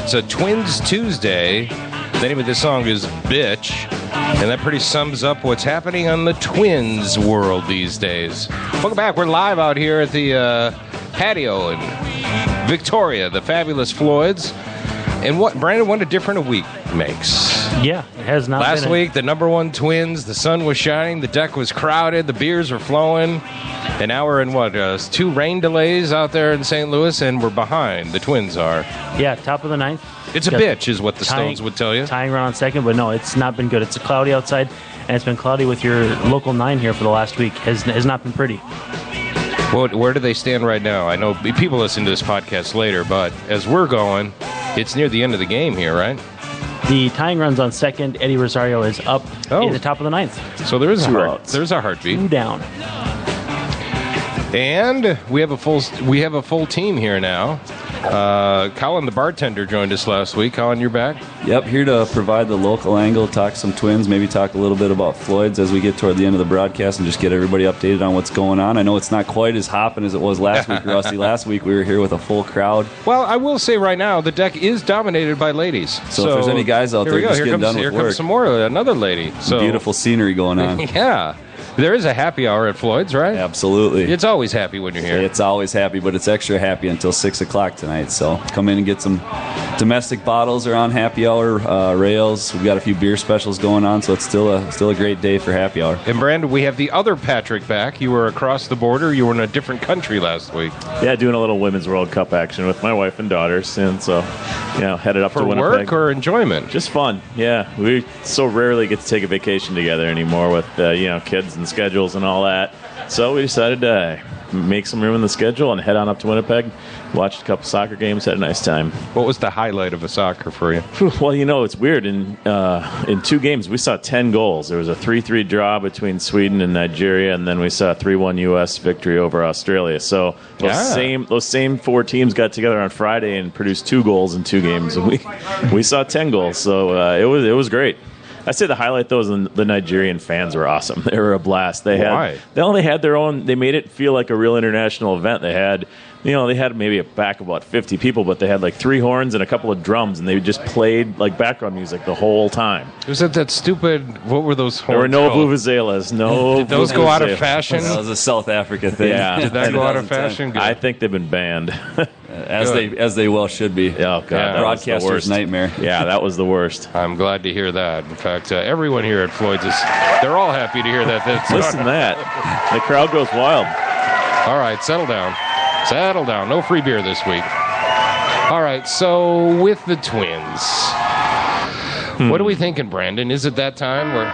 It's a Twins Tuesday. The name of this song is Bitch. And that pretty sums up what's happening on the Twins world these days. Welcome back. We're live out here at the patio in Victoria, the fabulous Floyd's. And Brandon, what a different a week makes. Yeah, it has not Last been week, the number one Twins, the sun was shining, the deck was crowded, the beers were flowing. And now we're in, 2 rain delays out there in St. Louis, and we're behind. The Twins are. Yeah, top of the ninth. It's a bitch, is what the Stones would tell you. Tying run on second, but no, it's not been good. It's cloudy outside, and it's been cloudy with your local 9 here for the last week. Has not been pretty. Well, where do they stand right now? I know people listen to this podcast later, but as we're going, it's near the end of the game here, right? The tying run's on second. Eddie Rosario is up in the top of the ninth. So there's a heartbeat. 2 down. And we have a full team here now. Colin, the bartender, joined us last week. Colin, you're back? Yep, here to provide the local angle, talk some Twins, maybe talk a little bit about Floyd's as we get toward the end of the broadcast and just get everybody updated on what's going on. I know it's not quite as hopping as it was last week, Rusty. Last week we were here with a full crowd. Well, I will say right now, the deck is dominated by ladies. So if there's any guys out there just getting done with work. Here comes some more, another lady. Some beautiful scenery going on. Yeah. There is a happy hour at Floyd's, right? Absolutely. It's always happy when you're here. It's always happy, but it's extra happy until 6 o'clock tonight. So come in and get some domestic bottles or on happy hour rails. We've got a few beer specials going on, so it's still a great day for happy hour. And Brandon, we have the other Patrick back. You were across the border. You were in a different country last week. Yeah, doing a little Women's World Cup action with my wife and daughters, and so headed up for to Winnipeg. For work or enjoyment? Just fun. Yeah, we so rarely get to take a vacation together anymore with kids and schedules and all that. So we decided to make some room in the schedule and head on up to Winnipeg. Watched a couple soccer games, had a nice time. What was the highlight of a soccer for you? Well, it's weird. In 2 games, we saw 10 goals. There was a 3-3 draw between Sweden and Nigeria, and then we saw a 3-1 U.S. victory over Australia. So those same 4 teams got together on Friday and produced 2 goals in 2 games, and we saw 10 goals. So it was great. I say the highlight, though, is the Nigerian fans were awesome. They were a blast. They had their own. They made it feel like a real international event. They had maybe a back of about 50 people, but they had like 3 horns and a couple of drums, and they just played like background music the whole time. Was that stupid? What were those horns? There were no called? vuvuzelas. No. Did those go out of fashion? That was a South Africa thing. Yeah. Did that go out of fashion? Good. I think they've been banned. As they well should be. Oh, God. Yeah. Broadcaster's nightmare. Yeah, that was the worst. I'm glad to hear that. In fact, everyone here at Floyd's they're all happy to hear that. Listen to that. The crowd goes wild. All right, settle down. Settle down. No free beer this week. All right, so with the Twins, what are we thinking, Brandon? Is it that time where...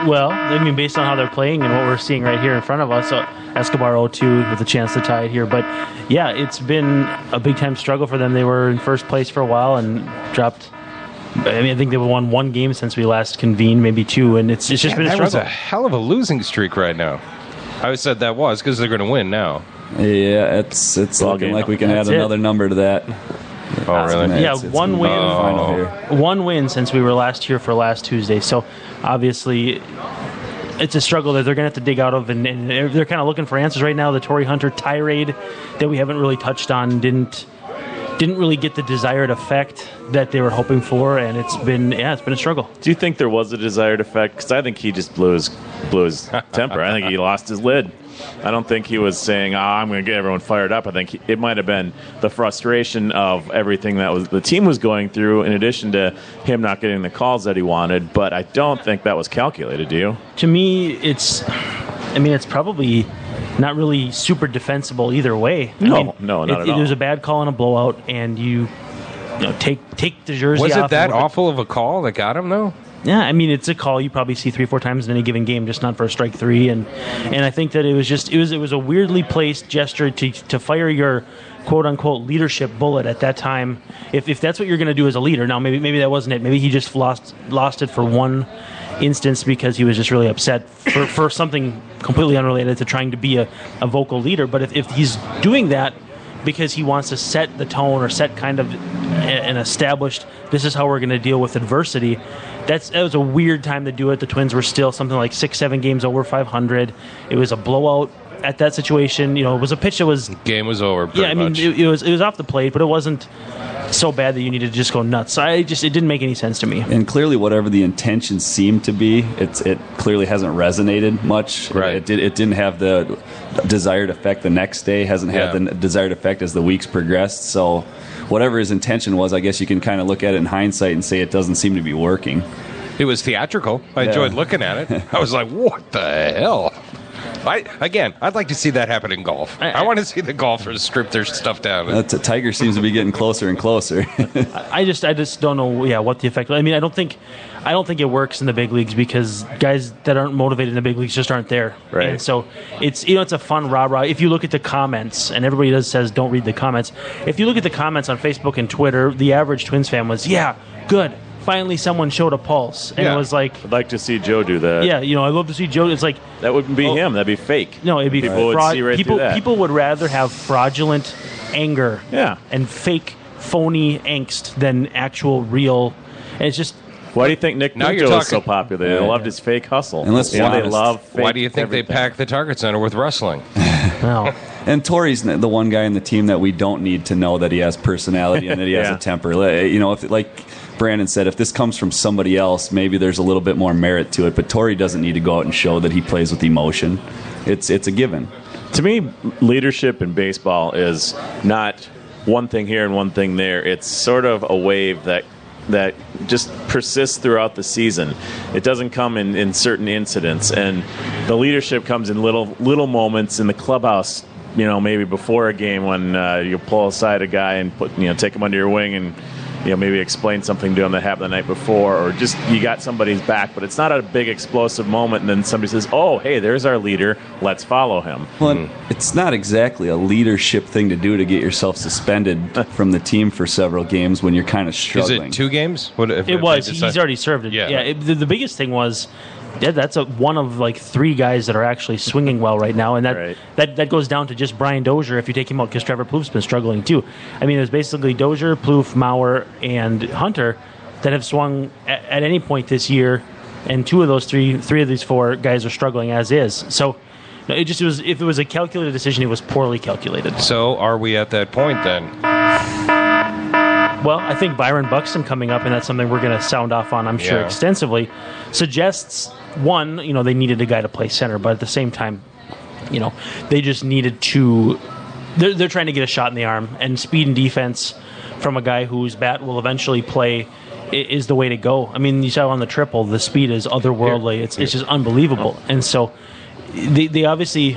Well, I mean, based on how they're playing and what we're seeing right here in front of us, Escobar 0-2 with a chance to tie it here. But, yeah, it's been a big-time struggle for them. They were in first place for a while and dropped... I think they've won 1 game since we last convened, maybe 2, and it's just been a struggle. That was a hell of a losing streak right now. I said that was because they're going to win now. Yeah, it's looking like we can add another number to that. Oh, really? Yeah, one win. One win since we were last here for last Tuesday. So, obviously, it's a struggle that they're going to have to dig out of, and they're kind of looking for answers right now. The Torrey Hunter tirade that we haven't really touched on didn't really get the desired effect that they were hoping for, and it's been a struggle. Do you think there was a desired effect? Because I think he just blew his temper. I think he lost his lid. I don't think he was saying, I'm going to get everyone fired up. I think it might have been the frustration of everything that the team was going through, in addition to him not getting the calls that he wanted. But I don't think that was calculated, do you? To me, it's probably not really super defensible either way. No, not at all. It was a bad call and a blowout, and you take the jersey off. Was it that awful of a call that got him, though? Yeah, I mean, it's a call you probably see 3 or 4 times in any given game, just not for a strike 3. And I think that it was a weirdly placed gesture to fire your quote unquote leadership bullet at that time. If that's what you're going to do as a leader, now maybe that wasn't it. Maybe he just lost it for one instance because he was just really upset for something completely unrelated to trying to be a vocal leader. But if he's doing that because he wants to set the tone or set kind of an established, this is how we're going to deal with adversity, that was a weird time to do it. The Twins were still something like 6-7 games over 500. It was a blowout at that situation, it was a pitch that was... Game was over, Yeah, I mean, it was off the plate, but it wasn't so bad that you needed to just go nuts. So it didn't make any sense to me. And clearly, whatever the intention seemed to be, it clearly hasn't resonated much. Right. It didn't have the desired effect the next day, hasn't had the desired effect as the weeks progressed. So whatever his intention was, I guess you can kind of look at it in hindsight and say it doesn't seem to be working. It was theatrical. I enjoyed looking at it. I was like, what the hell? I'd like to see that happen in golf. I want to see the golfers strip their stuff down. Tiger seems to be getting closer and closer. I just don't know. What the effect. I mean, I don't think it works in the big leagues because guys that aren't motivated in the big leagues just aren't there. Right. And so it's a fun rah-rah. If you look at the comments, and everybody says don't read the comments. If you look at the comments on Facebook and Twitter, the average Twins fan was good. Finally, someone showed a pulse, and it was like, I'd like to see Joe do that. Yeah, I love to see Joe. It's like that wouldn't be him. That'd be fake. No, it'd be people would see right people. through that. People would rather have fraudulent anger, and fake, phony angst than actual real. And it's just. Why do you think Nick Pinto is so popular? They loved his fake hustle. And let's be honest, they love fake why do you think everything. they pack the Target Center with wrestling? Well. And Torrey's the one guy in the team that we don't need to know that he has personality and that he has a temper. If like Brandon said, if this comes from somebody else, maybe there's a little bit more merit to it. But Torrey doesn't need to go out and show that he plays with emotion. It's a given. To me, leadership in baseball is not one thing here and one thing there. It's sort of a wave that just persists throughout the season. It doesn't come in certain incidents, and the leadership comes in little moments in the clubhouse. Maybe before a game when you pull aside a guy and take him under your wing and maybe explain something to him that happened the night before, or just you got somebody's back, but it's not a big explosive moment, and then somebody says, "Oh, hey, there's our leader. Let's follow him." Well, it's not exactly a leadership thing to do to get yourself suspended from the team for several games when you're kind of struggling. Is it 2 games? It was. He's already served it. Yeah. The biggest thing was. Yeah, that's one of like 3 guys that are actually swinging well right now, and that goes down to just Brian Dozier if you take him out because Trevor Plouffe's been struggling too. I mean, there's basically Dozier, Plouffe, Mauer, and Hunter that have swung at any point this year, and 2 of those 3 of these 4 guys are struggling as is. So if it was a calculated decision, it was poorly calculated. So are we at that point then? Well, I think Byron Buxton coming up, and that's something we're going to sound off on, I'm sure, extensively, suggests, one, they needed a guy to play center, but at the same time, they just needed to... They're trying to get a shot in the arm, and speed and defense from a guy whose bat will eventually play is the way to go. I mean, you saw on the triple, the speed is otherworldly. It's just unbelievable. And so they obviously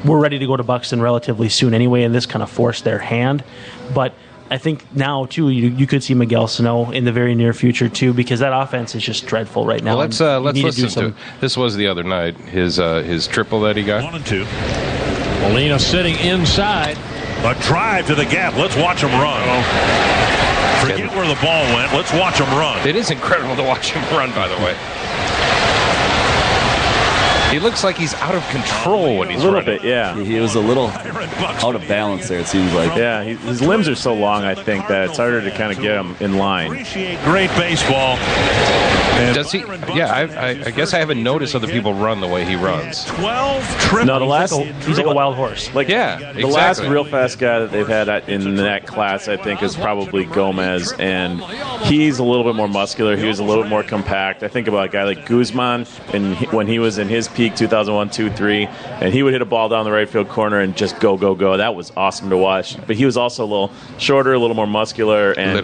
were ready to go to Buxton relatively soon anyway, and this kind of forced their hand. But I think now, too, you could see Miguel Sano in the very near future, too, because that offense is just dreadful right now. Well, let's listen to it. This was the other night, his triple that he got. 1 and 2. Molina sitting inside. A drive to the gap. Let's watch him run. Forget where the ball went. Let's watch him run. It is incredible to watch him run, by the way. He looks like he's out of control when he's running. A little bit, yeah. He was a little out of balance there, it seems like. Yeah, his limbs are so long, I think, that it's harder to kind of get him in line. Appreciate great baseball. Does he? Yeah, I guess I haven't noticed other people run the way he runs. 12 triples. No, he's like a wild horse. The last real fast guy that they've had in that class, I think, is probably Gomez, and he's a little bit more muscular. He was a little bit more compact. I think about a guy like Guzman, and when he was in his peak, 2001, 2, 3, and he would hit a ball down the right field corner and just go, go, go. That was awesome to watch. But he was also a little shorter, a little more muscular, and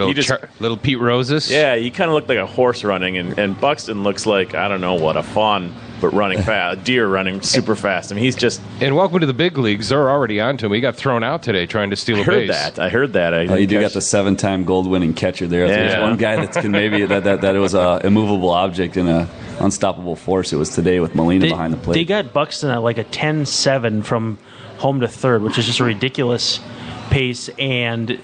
little Pete Roses. Yeah, he kind of looked like a horse running, and Buxton looks like, I don't know what, a fawn, but running fast, a deer running super fast. I mean, he's just... And welcome to the big leagues. They're already on to him. He got thrown out today trying to steal a base. I heard that. You do got the 7-time gold-winning catcher there. Yeah. There's one guy that can maybe... that it was a immovable object and a unstoppable force. It was today with Molina behind the plate. They got Buxton at like a 10-7 from home to third, which is just a ridiculous pace, and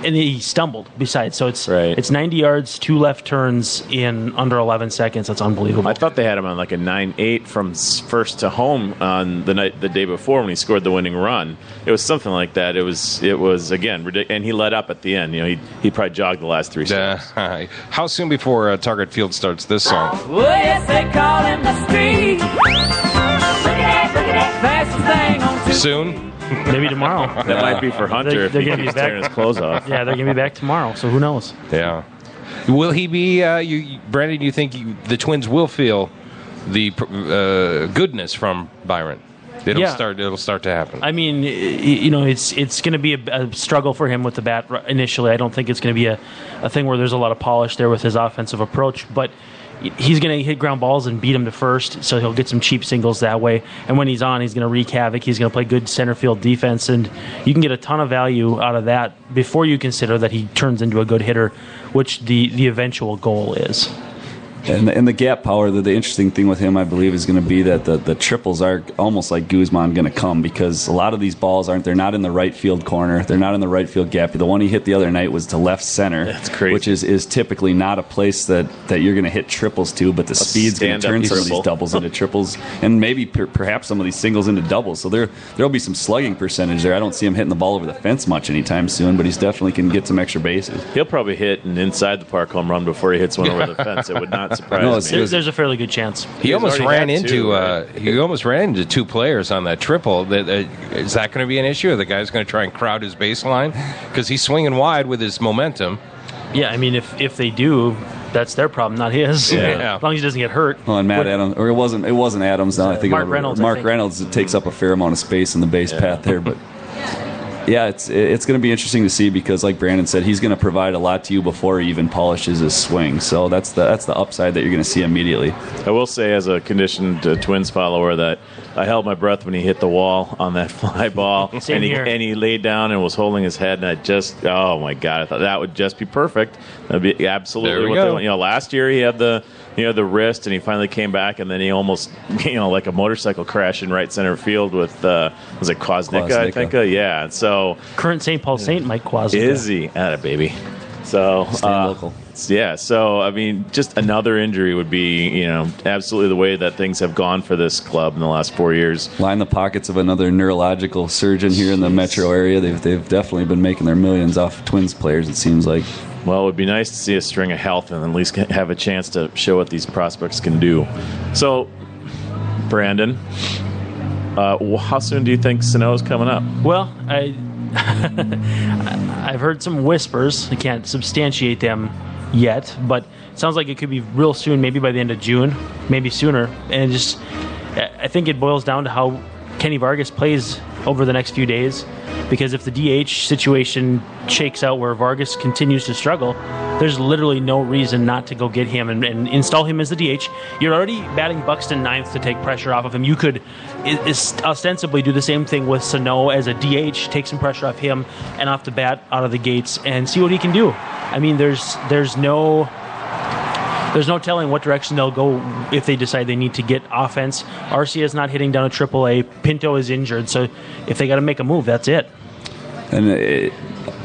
he stumbled besides. So it's 90 yards, 2 left turns in under 11 seconds. That's unbelievable. I thought they had him on like a 9-8 from first to home on the day before when he scored the winning run. It was something like that. It was again ridiculous, and he let up at the end. He probably jogged the last 3 steps. How soon before Target Field starts this song? Well, yes, they call him the street. Look at that, fastest thing on Soon? Maybe tomorrow. That might be for Hunter if They're he gonna be keeps back. tearing his clothes off. Yeah, they're going to be back tomorrow, so who knows? Yeah. Will he be, Brandon, you think the Twins will feel the goodness from Byron? It'll start to happen. I mean, it's going to be a struggle for him with the bat initially. I don't think it's going to be a thing where there's a lot of polish there with his offensive approach, but he's going to hit ground balls and beat him to first, so he'll get some cheap singles that way. And when he's on, he's going to wreak havoc. He's going to play good center field defense, and you can get a ton of value out of that before you consider that he turns into a good hitter, which the eventual goal is. And the gap power, the interesting thing with him, I believe, is going to be that the triples are almost like Guzman going to come, because a lot of these balls they're not in the right field corner. They're not in the right field gap. The one he hit the other night was to left center. That's crazy. Which is typically not a place that you're going to hit triples to, but the speed's going to turn some of these doubles into triples, and maybe perhaps some of these singles into doubles. So there'll be some slugging percentage there. I don't see him hitting the ball over the fence much anytime soon, but he's definitely can get some extra bases. He'll probably hit an inside the park home run before he hits one over the fence. It would not surprise me. There's a fairly good chance. He almost ran into two players on that triple. Is that going to be an issue? Or the guy's going to try and crowd his baseline because he's swinging wide with his momentum. Yeah, I mean, if they do, that's their problem, not his. Yeah. As long as he doesn't get hurt. Oh, and Matt Adams, or it wasn't Adams. Now I think Mark Reynolds. Mark Reynolds takes up a fair amount of space in the base path there, but. Yeah, it's going to be interesting to see because, like Brandon said, he's going to provide a lot to you before he even polishes his swing. So that's the upside that you're going to see immediately. I will say, as a conditioned Twins follower, that I held my breath when he hit the wall on that fly ball, and he laid down and was holding his head, and I just, oh my God, I thought that would just be perfect. That'd be absolutely what they want. Last year he had the wrist, and he finally came back, and then he almost, like a motorcycle crash in right center field with, was it Kwasnicka, I think? Yeah, so. Current St. Paul Saint Mike Kwasnicka. Is he? Atta baby. So, local. Yeah, so, I mean, just another injury would be, absolutely the way that things have gone for this club in the last 4 years. Line the pockets of another neurological surgeon here in the metro area. They've definitely been making their millions off Twins players, it seems like. Well, it would be nice to see a string of health and at least have a chance to show what these prospects can do. So, Brandon, how soon do you think Sano is coming up? Well, I've heard some whispers. I can't substantiate them yet, but it sounds like it could be real soon, maybe by the end of June, maybe sooner. And I think it boils down to how Kenny Vargas plays over the next few days, because if the DH situation shakes out where Vargas continues to struggle, there's literally no reason not to go get him and install him as the DH. You're already batting Buxton ninth to take pressure off of him. You could ostensibly do the same thing with Sano as a DH, take some pressure off him and off the bat out of the gates and see what he can do. I mean, there's no telling what direction they'll go if they decide they need to get offense. Arcia is not hitting down a AAA. Pinto is injured, so if they got to make a move, that's it. And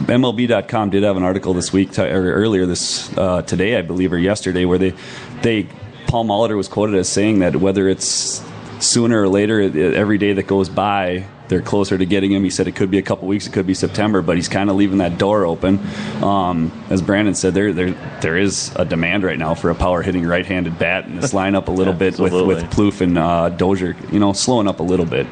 MLB.com did have an article this week, or earlier today, I believe, or yesterday, where Paul Molitor was quoted as saying that whether it's sooner or later, every day that goes by, they're closer to getting him. He said it could be a couple weeks, it could be September, but he's kind of leaving that door open. As Brandon said, there is a demand right now for a power-hitting right-handed bat in this lineup a little bit with Plouffe and Dozier, slowing up a little bit.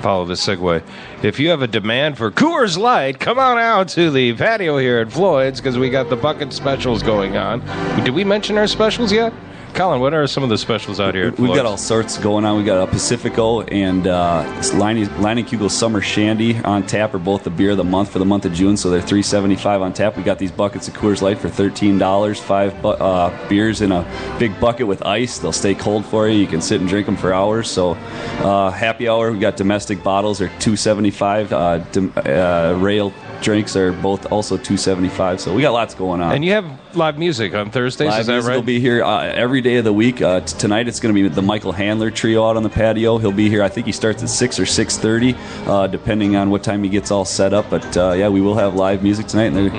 Follow the segue. If you have a demand for Coors Light, come on out to the patio here at Floyd's because we got the bucket specials going on. Did we mention our specials yet? Colin, what are some of the specials out here at Floyd's? We've got all sorts going on. We've got a Pacifico and Line and Kugel Summer Shandy on tap, are both the beer of the month for the month of June, so they're $3.75 on tap. We got these buckets of Coors Light for $13, 5 beers in a big bucket with ice. They'll stay cold for you. You can sit and drink them for hours. So happy hour, we got domestic bottles are $2.75. Rail drinks are both also $2.75. So we got lots going on. And you have live music on Thursdays, live is that music right? will be here every day of the week. Tonight it's going to be the Michael Handler Trio out on the patio. He'll be here. I think he starts at 6 or 6:30, depending on what time he gets all set up. But we will have live music tonight. And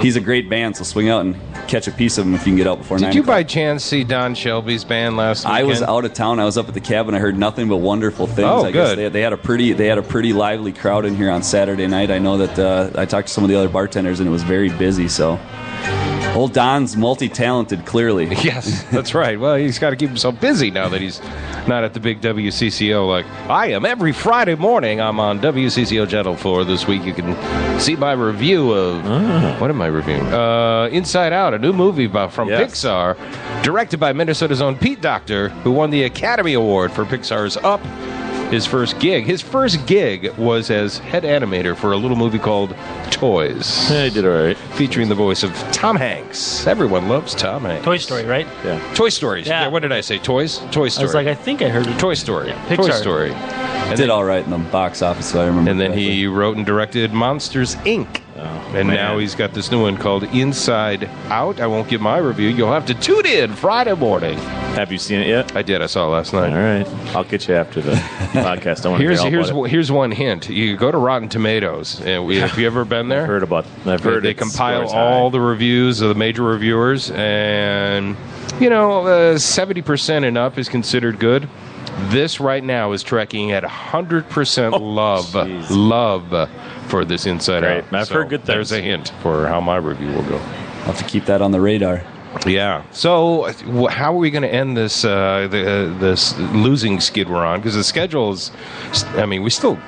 he's a great band, so swing out and catch a piece of him if you can get out before 9 o'clock. Did you by chance see Don Shelby's band last weekend? I was out of town. I was up at the cabin. I heard nothing but wonderful things. Oh, good. Guess they had a pretty lively crowd in here on Saturday night. I know that I talked to some of the other bartenders, and it was very busy. So Old Don's multi-talented, clearly. Yes, that's right. Well, he's got to keep himself busy now that he's not at the big WCCO. Like I am every Friday morning. I'm on WCCO Channel 4 this week. You can see my review of what am I reviewing? Inside Out, a new movie from Pixar, directed by Minnesota's own Pete Docter, who won the Academy Award for Pixar's Up. His first gig was as head animator for a little movie called Toys. Yeah, he did all right. Featuring the voice of Tom Hanks. Everyone loves Tom Hanks. Toy Story, right? Yeah. Toy Story. Yeah. What did I say? Toys? Toy Story. I was like, I think I heard it. Toy Story. Yeah, Toy Pixar. Story. And did all right in the box office, so I remember. And then correctly. he wrote and directed Monsters, Inc. And now he's got this new one called Inside Out. I won't give my review. You'll have to tune in Friday morning. Have you seen it yet? I did. I saw it last night. All right. I'll get you after the podcast. I want to hear all about it. Here's one hint. You go to Rotten Tomatoes. Have you ever been there? I've heard They it compile scores all high. the reviews of the major reviewers, and 70% and up is considered good. This right now is tracking at 100% love for this Inside Great. Out. I've heard good things. There's a hint for how my review will go. I'll have to keep that on the radar. Yeah. So, how are we going to end this this losing skid we're on? Because the schedule is, we still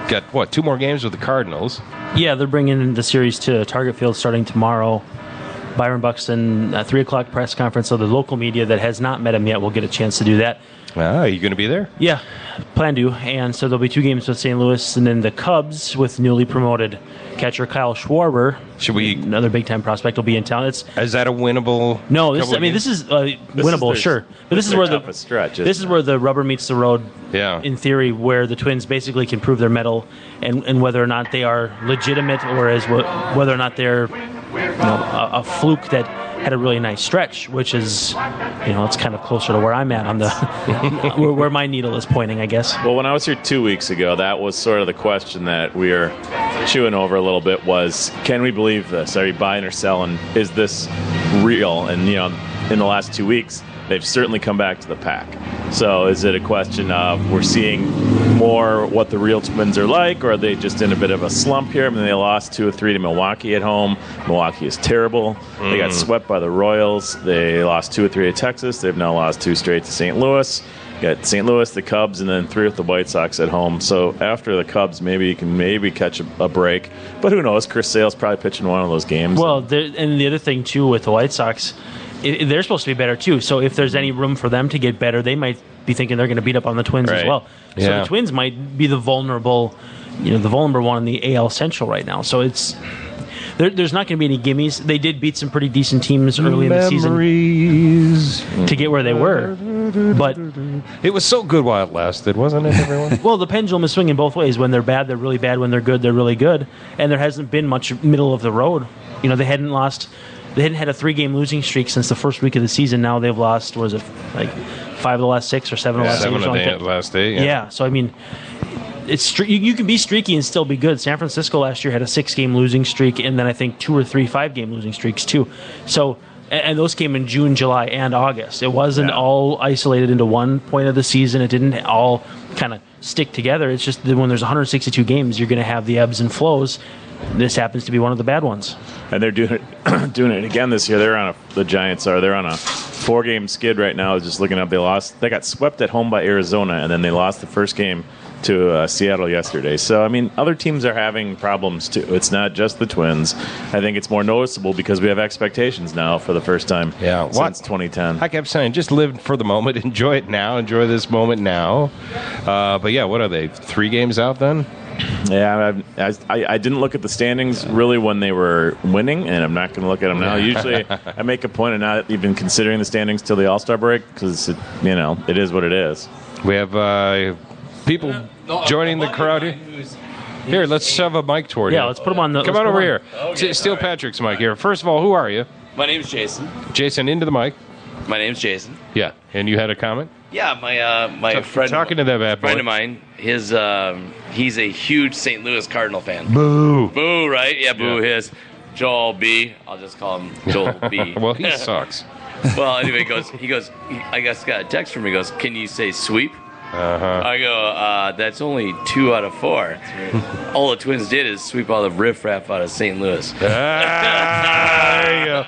got 2 more games with the Cardinals. Yeah, they're bringing the series to Target Field starting tomorrow. Byron Buxton, 3 o'clock press conference. So the local media that has not met him yet will get a chance to do that. Are you going to be there? Yeah, plan to. And so there'll be 2 games with St. Louis, and then the Cubs with newly promoted catcher Kyle Schwarber. Another big-time prospect will be in town. Is that a winnable? No, this is winnable, sure. But this is where this is where the rubber meets the road. Yeah. In theory, where the Twins basically can prove their mettle and whether or not they are legitimate, or whether or not they're a fluke that had a really nice stretch, which is, it's kind of closer to where I'm at on the where my needle is pointing, I guess. Well, when I was here 2 weeks ago, that was sort of the question that we were chewing over a little bit was, can we believe this? Are we buying or selling? Is this real? And, in the last 2 weeks, they've certainly come back to the pack. So is it a question of we're seeing more what the real Twins are like, or are they just in a bit of a slump here? They lost 2 or 3 to Milwaukee at home. Milwaukee is terrible. They got swept by the Royals. They lost 2 or 3 to Texas. They've now lost 2 straight to St. Louis. You got St. Louis, the Cubs, and then 3 with the White Sox at home. So after the Cubs, maybe you can catch a break. But who knows? Chris Sale's probably pitching one of those games. Well, and the other thing, too, with the White Sox, they're supposed to be better, too. So if there's any room for them to get better, they might be thinking they're going to beat up on the Twins as well. So the Twins might be the vulnerable one in the AL Central right now. So there's not going to be any gimmies. They did beat some pretty decent teams early in the season to get where they were. But it was so good while it lasted, wasn't it, everyone? Well, the pendulum is swinging both ways. When they're bad, they're really bad. When they're good, they're really good. And there hasn't been much middle of the road. They hadn't had a 3-game losing streak since the first week of the season. Now they've lost, 5 of the last 6 or 7 of the last 8? 7 of the last 8, yeah. So, it's you can be streaky and still be good. San Francisco last year had a 6-game losing streak, and then I think 2 or 3 5-game losing streaks, too. So, and those came in June, July, and August. It wasn't all isolated into one point of the season. It didn't all kind of stick together. It's just that when there's 162 games, you're going to have the ebbs and flows. This happens to be one of the bad ones. And they're doing it again this year. The Giants are. They're on a 4-game skid right now. Just looking up, they got swept at home by Arizona, and then they lost the first game to Seattle yesterday. So, other teams are having problems, too. It's not just the Twins. I think it's more noticeable because we have expectations now for the first time since 2010. I kept saying, just live for the moment. Enjoy it now. Enjoy this moment now. But, what are they, 3 games out then? Yeah, I didn't look at the standings really when they were winning, and I'm not going to look at them now. Usually I make a point of not even considering the standings till the All-Star break because, it is what it is. We have people joining the crowd here. Here, let's shove a mic toward you. Yeah, let's put them on the... Come on over here. Okay, steal Patrick's mic here. First of all, who are you? My name's Jason. Jason, into the mic. My name's Jason. Yeah, and you had a comment? Yeah, my friend... Talking to that bad boy. Friend of mine, he's a huge St. Louis Cardinal fan. Boo. Boo, right? Yeah, boo his. Joel B. I'll just call him Joel B. Well, he sucks. Well, anyway, he goes, I guess got a text from me. He goes, can you say sweep? I go, that's only 2 out of 4. All the Twins did is sweep all the riffraff out of St. Louis. There you go.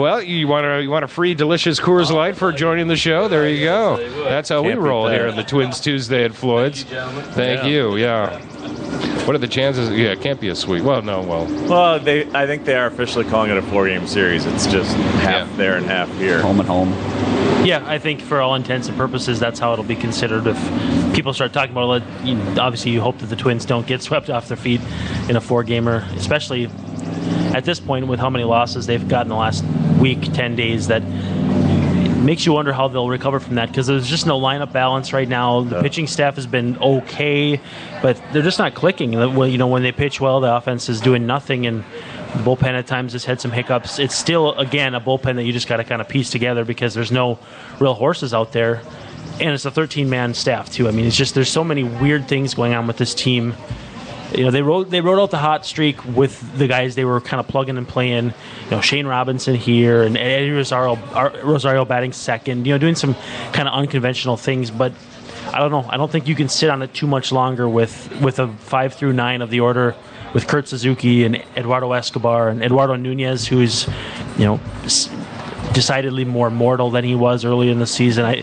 Well, you want a free delicious Coors Light for joining the show? There you go. That's how we roll here on the Twins Tuesday at Floyd's. Thank you. Yeah. What are the chances? Yeah, it can't be a sweep. Well, no. Well, I think they are officially calling it a 4-game series. It's just half there and half here. Home and home. Yeah, I think for all intents and purposes, that's how it'll be considered. If people start talking about it, obviously you hope that the Twins don't get swept off their feet in a 4-gamer, especially at this point with how many losses they've got in the last week, 10 days. That makes you wonder how they'll recover from that, because there's just no lineup balance right now. The pitching staff has been okay, but they're just not clicking. When they pitch well, the offense is doing nothing, and the bullpen at times has had some hiccups. It's still, again, a bullpen that you just got to kind of piece together because there's no real horses out there, and it's a 13-man staff too. I mean, it's just there's so many weird things going on with this team. They wrote out the hot streak with the guys they were kind of plugging and playing. Shane Robinson here and Eddie Rosario batting second. Doing some kind of unconventional things. But I don't know. I don't think you can sit on it too much longer with a 5 through 9 of the order with Kurt Suzuki and Eduardo Escobar and Eduardo Nunez, who's decidedly more mortal than he was early in the season.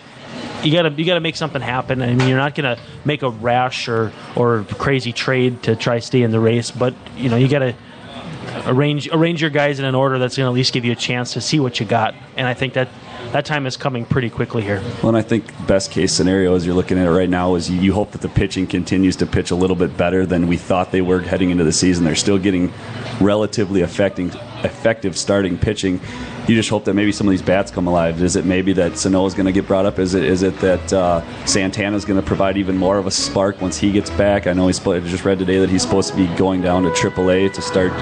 You gotta make something happen. I mean, you're not gonna make a rash or crazy trade to try stay in the race, but you gotta arrange your guys in an order that's gonna at least give you a chance to see what you got. And I think that time is coming pretty quickly here. Well, and I think best case scenario as you're looking at it right now is you hope that the pitching continues to pitch a little bit better than we thought they were heading into the season. They're still getting relatively effective starting pitching. You just hope that maybe some of these bats come alive. Is it maybe that Sano's going to get brought up? Is it that Santana's going to provide even more of a spark once he gets back? I know I just read today that he's supposed to be going down to AAA to start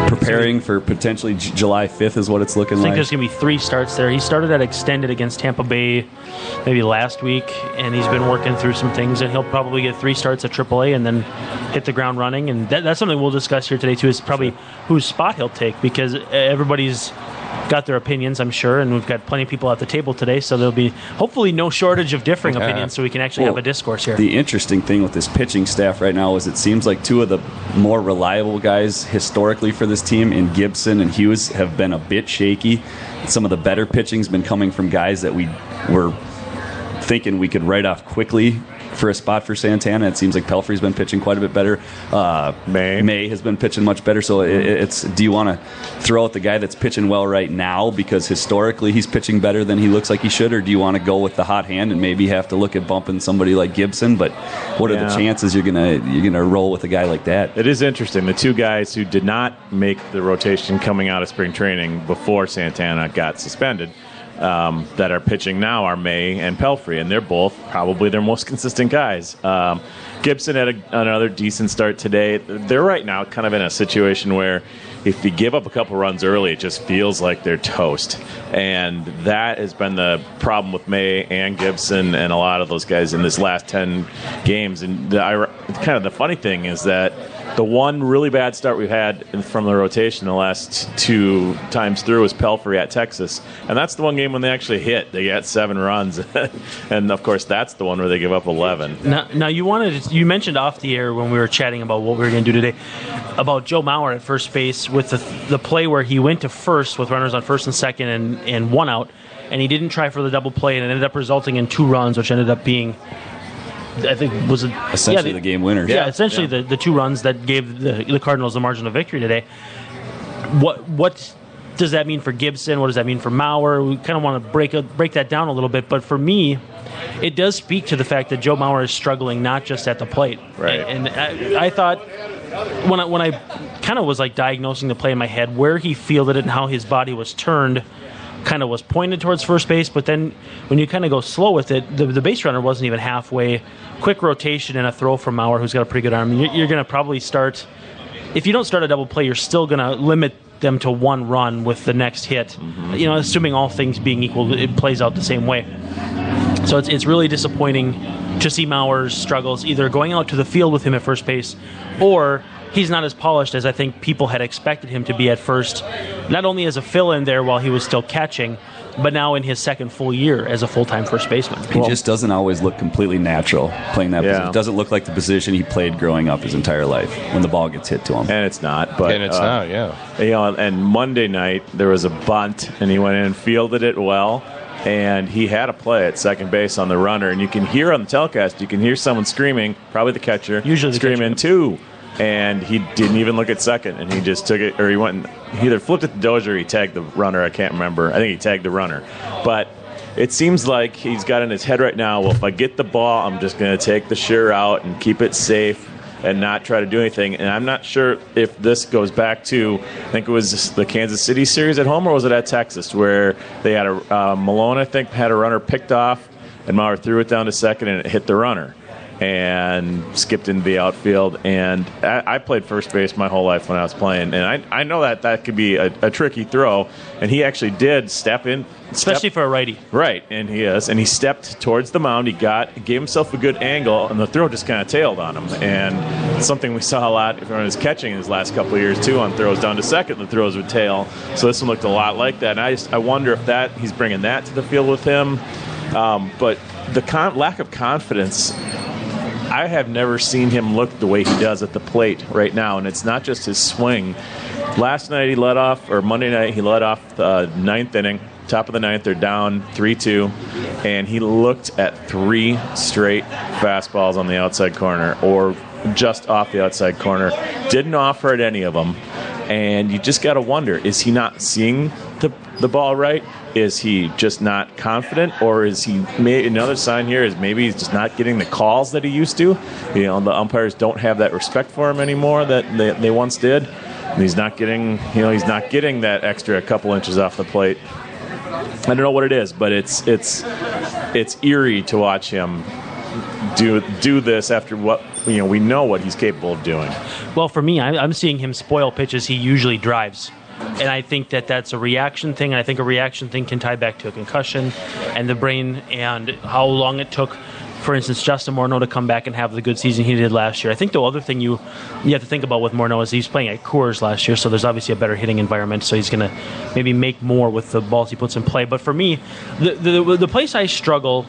preparing for potentially July 5th is what it's looking like. I think there's going to be 3 starts there. He started at extended against Tampa Bay maybe last week, and he's been working through some things, and he'll probably get 3 starts at AAA and then hit the ground running. And that's something we'll discuss here today, too, is probably whose spot he'll take, because everybody's got their opinions, I'm sure, and we've got plenty of people at the table today, so there'll be hopefully no shortage of differing opinions, so we can actually have a discourse here. The interesting thing with this pitching staff right now is it seems like 2 of the more reliable guys historically for this team in Gibson and Hughes have been a bit shaky. Some of the better pitching's been coming from guys that we were thinking we could write off quickly for a spot for Santana. It seems like Pelfrey's been pitching quite a bit better. May has been pitching much better. So it's do you want to throw out the guy that's pitching well right now because historically he's pitching better than he looks like he should, or do you want to go with the hot hand and maybe have to look at bumping somebody like Gibson? But what are the chances you're gonna roll with a guy like that? It is interesting. The 2 guys who did not make the rotation coming out of spring training before Santana got suspended that are pitching now are May and Pelfrey, and they're both probably their most consistent guys. Gibson had another decent start today. They're right now kind of in a situation where if you give up a couple runs early, it just feels like they're toast. And that has been the problem with May and Gibson and a lot of those guys in this last 10 games. And kind of the funny thing is that the one really bad start we've had from the rotation the last 2 times through was Pelfrey at Texas. And that's the one game when they actually hit. They got 7 runs. And, of course, that's the one where they give up 11. Now you mentioned off the air when we were chatting about what we were going to do today about Joe Mauer at first base with the play where he went to first with runners on first and second and 1 out, and he didn't try for the double play, and it ended up resulting in 2 runs, which ended up being, I think, was essentially the game winners. Yeah, essentially the 2 runs that gave the Cardinals the margin of victory today. What does that mean for Gibson? What does that mean for Mauer? We kind of want to break that down a little bit, but for me, it does speak to the fact that Joe Mauer is struggling not just at the plate. Right. And I thought when I kind of was like diagnosing the play in my head, where he fielded it and how his body was turned, kind of was pointed towards first base, but then when you kind of go slow with it, the base runner wasn't even halfway. Quick rotation and a throw from Mauer, who's got a pretty good arm. You're going to probably start, if you don't start a double play, you're still going to limit them to 1 run with the next hit. Mm-hmm. Assuming all things being equal, it plays out the same way. So it's really disappointing to see Mauer's struggles, either going out to the field with him at first base or he's not as polished as I think people had expected him to be at first, not only as a fill-in there while he was still catching, but now in his second full year as a full-time first baseman. He just doesn't always look completely natural playing that position. It doesn't look like the position he played growing up his entire life when the ball gets hit to him. And it's not. But, yeah. And Monday night, there was a bunt, and he went in and fielded it well. And he had a play at second base on the runner. And you can hear on the telecast, you can hear someone screaming, probably the catcher, usually screaming, "2." And he didn't even look at second, and he just took it, or he went and he either flipped it to Dozier or he tagged the runner. I can't remember. I think he tagged the runner. But it seems like he's got in his head right now, well, if I get the ball, I'm just going to take the sure out and keep it safe and not try to do anything. And I'm not sure if this goes back to, I think it was the Kansas City series at home, or was it at Texas, where they had Malone, I think, had a runner picked off, and Mauer threw it down to second, and it hit the runner and skipped into the outfield. And I played first base my whole life when I was playing, and I know that could be a tricky throw, and he actually did step in. Especially for a righty. Right, and he stepped towards the mound. He gave himself a good angle, and the throw just kind of tailed on him. And something we saw a lot from his catching in his last couple of years, too, on throws down to second, the throws would tail. So this one looked a lot like that. And I wonder if he's bringing that to the field with him. But the lack of confidence, I have never seen him look the way he does at the plate right now, and it's not just his swing. Last night Monday night he led off the ninth inning, top of the ninth. They're down 3-2, and he looked at 3 straight fastballs on the outside corner or just off the outside corner. Didn't offer at any of them, and you just got to wonder, is he not seeing the ball right? Is he just not confident, or is he? Another sign here is maybe he's just not getting the calls that he used to. The umpires don't have that respect for him anymore that they once did. And he's not getting, that extra couple inches off the plate. I don't know what it is, but it's eerie to watch him do this after what we know what he's capable of doing. Well, for me, I'm seeing him spoil pitches he usually drives. And I think that's a reaction thing. And I think a reaction thing can tie back to a concussion and the brain and how long it took, for instance, Justin Morneau to come back and have the good season he did last year. I think the other thing you have to think about with Morneau is he's playing at Coors last year, so there's obviously a better hitting environment, so he's going to maybe make more with the balls he puts in play. But for me, the place I struggle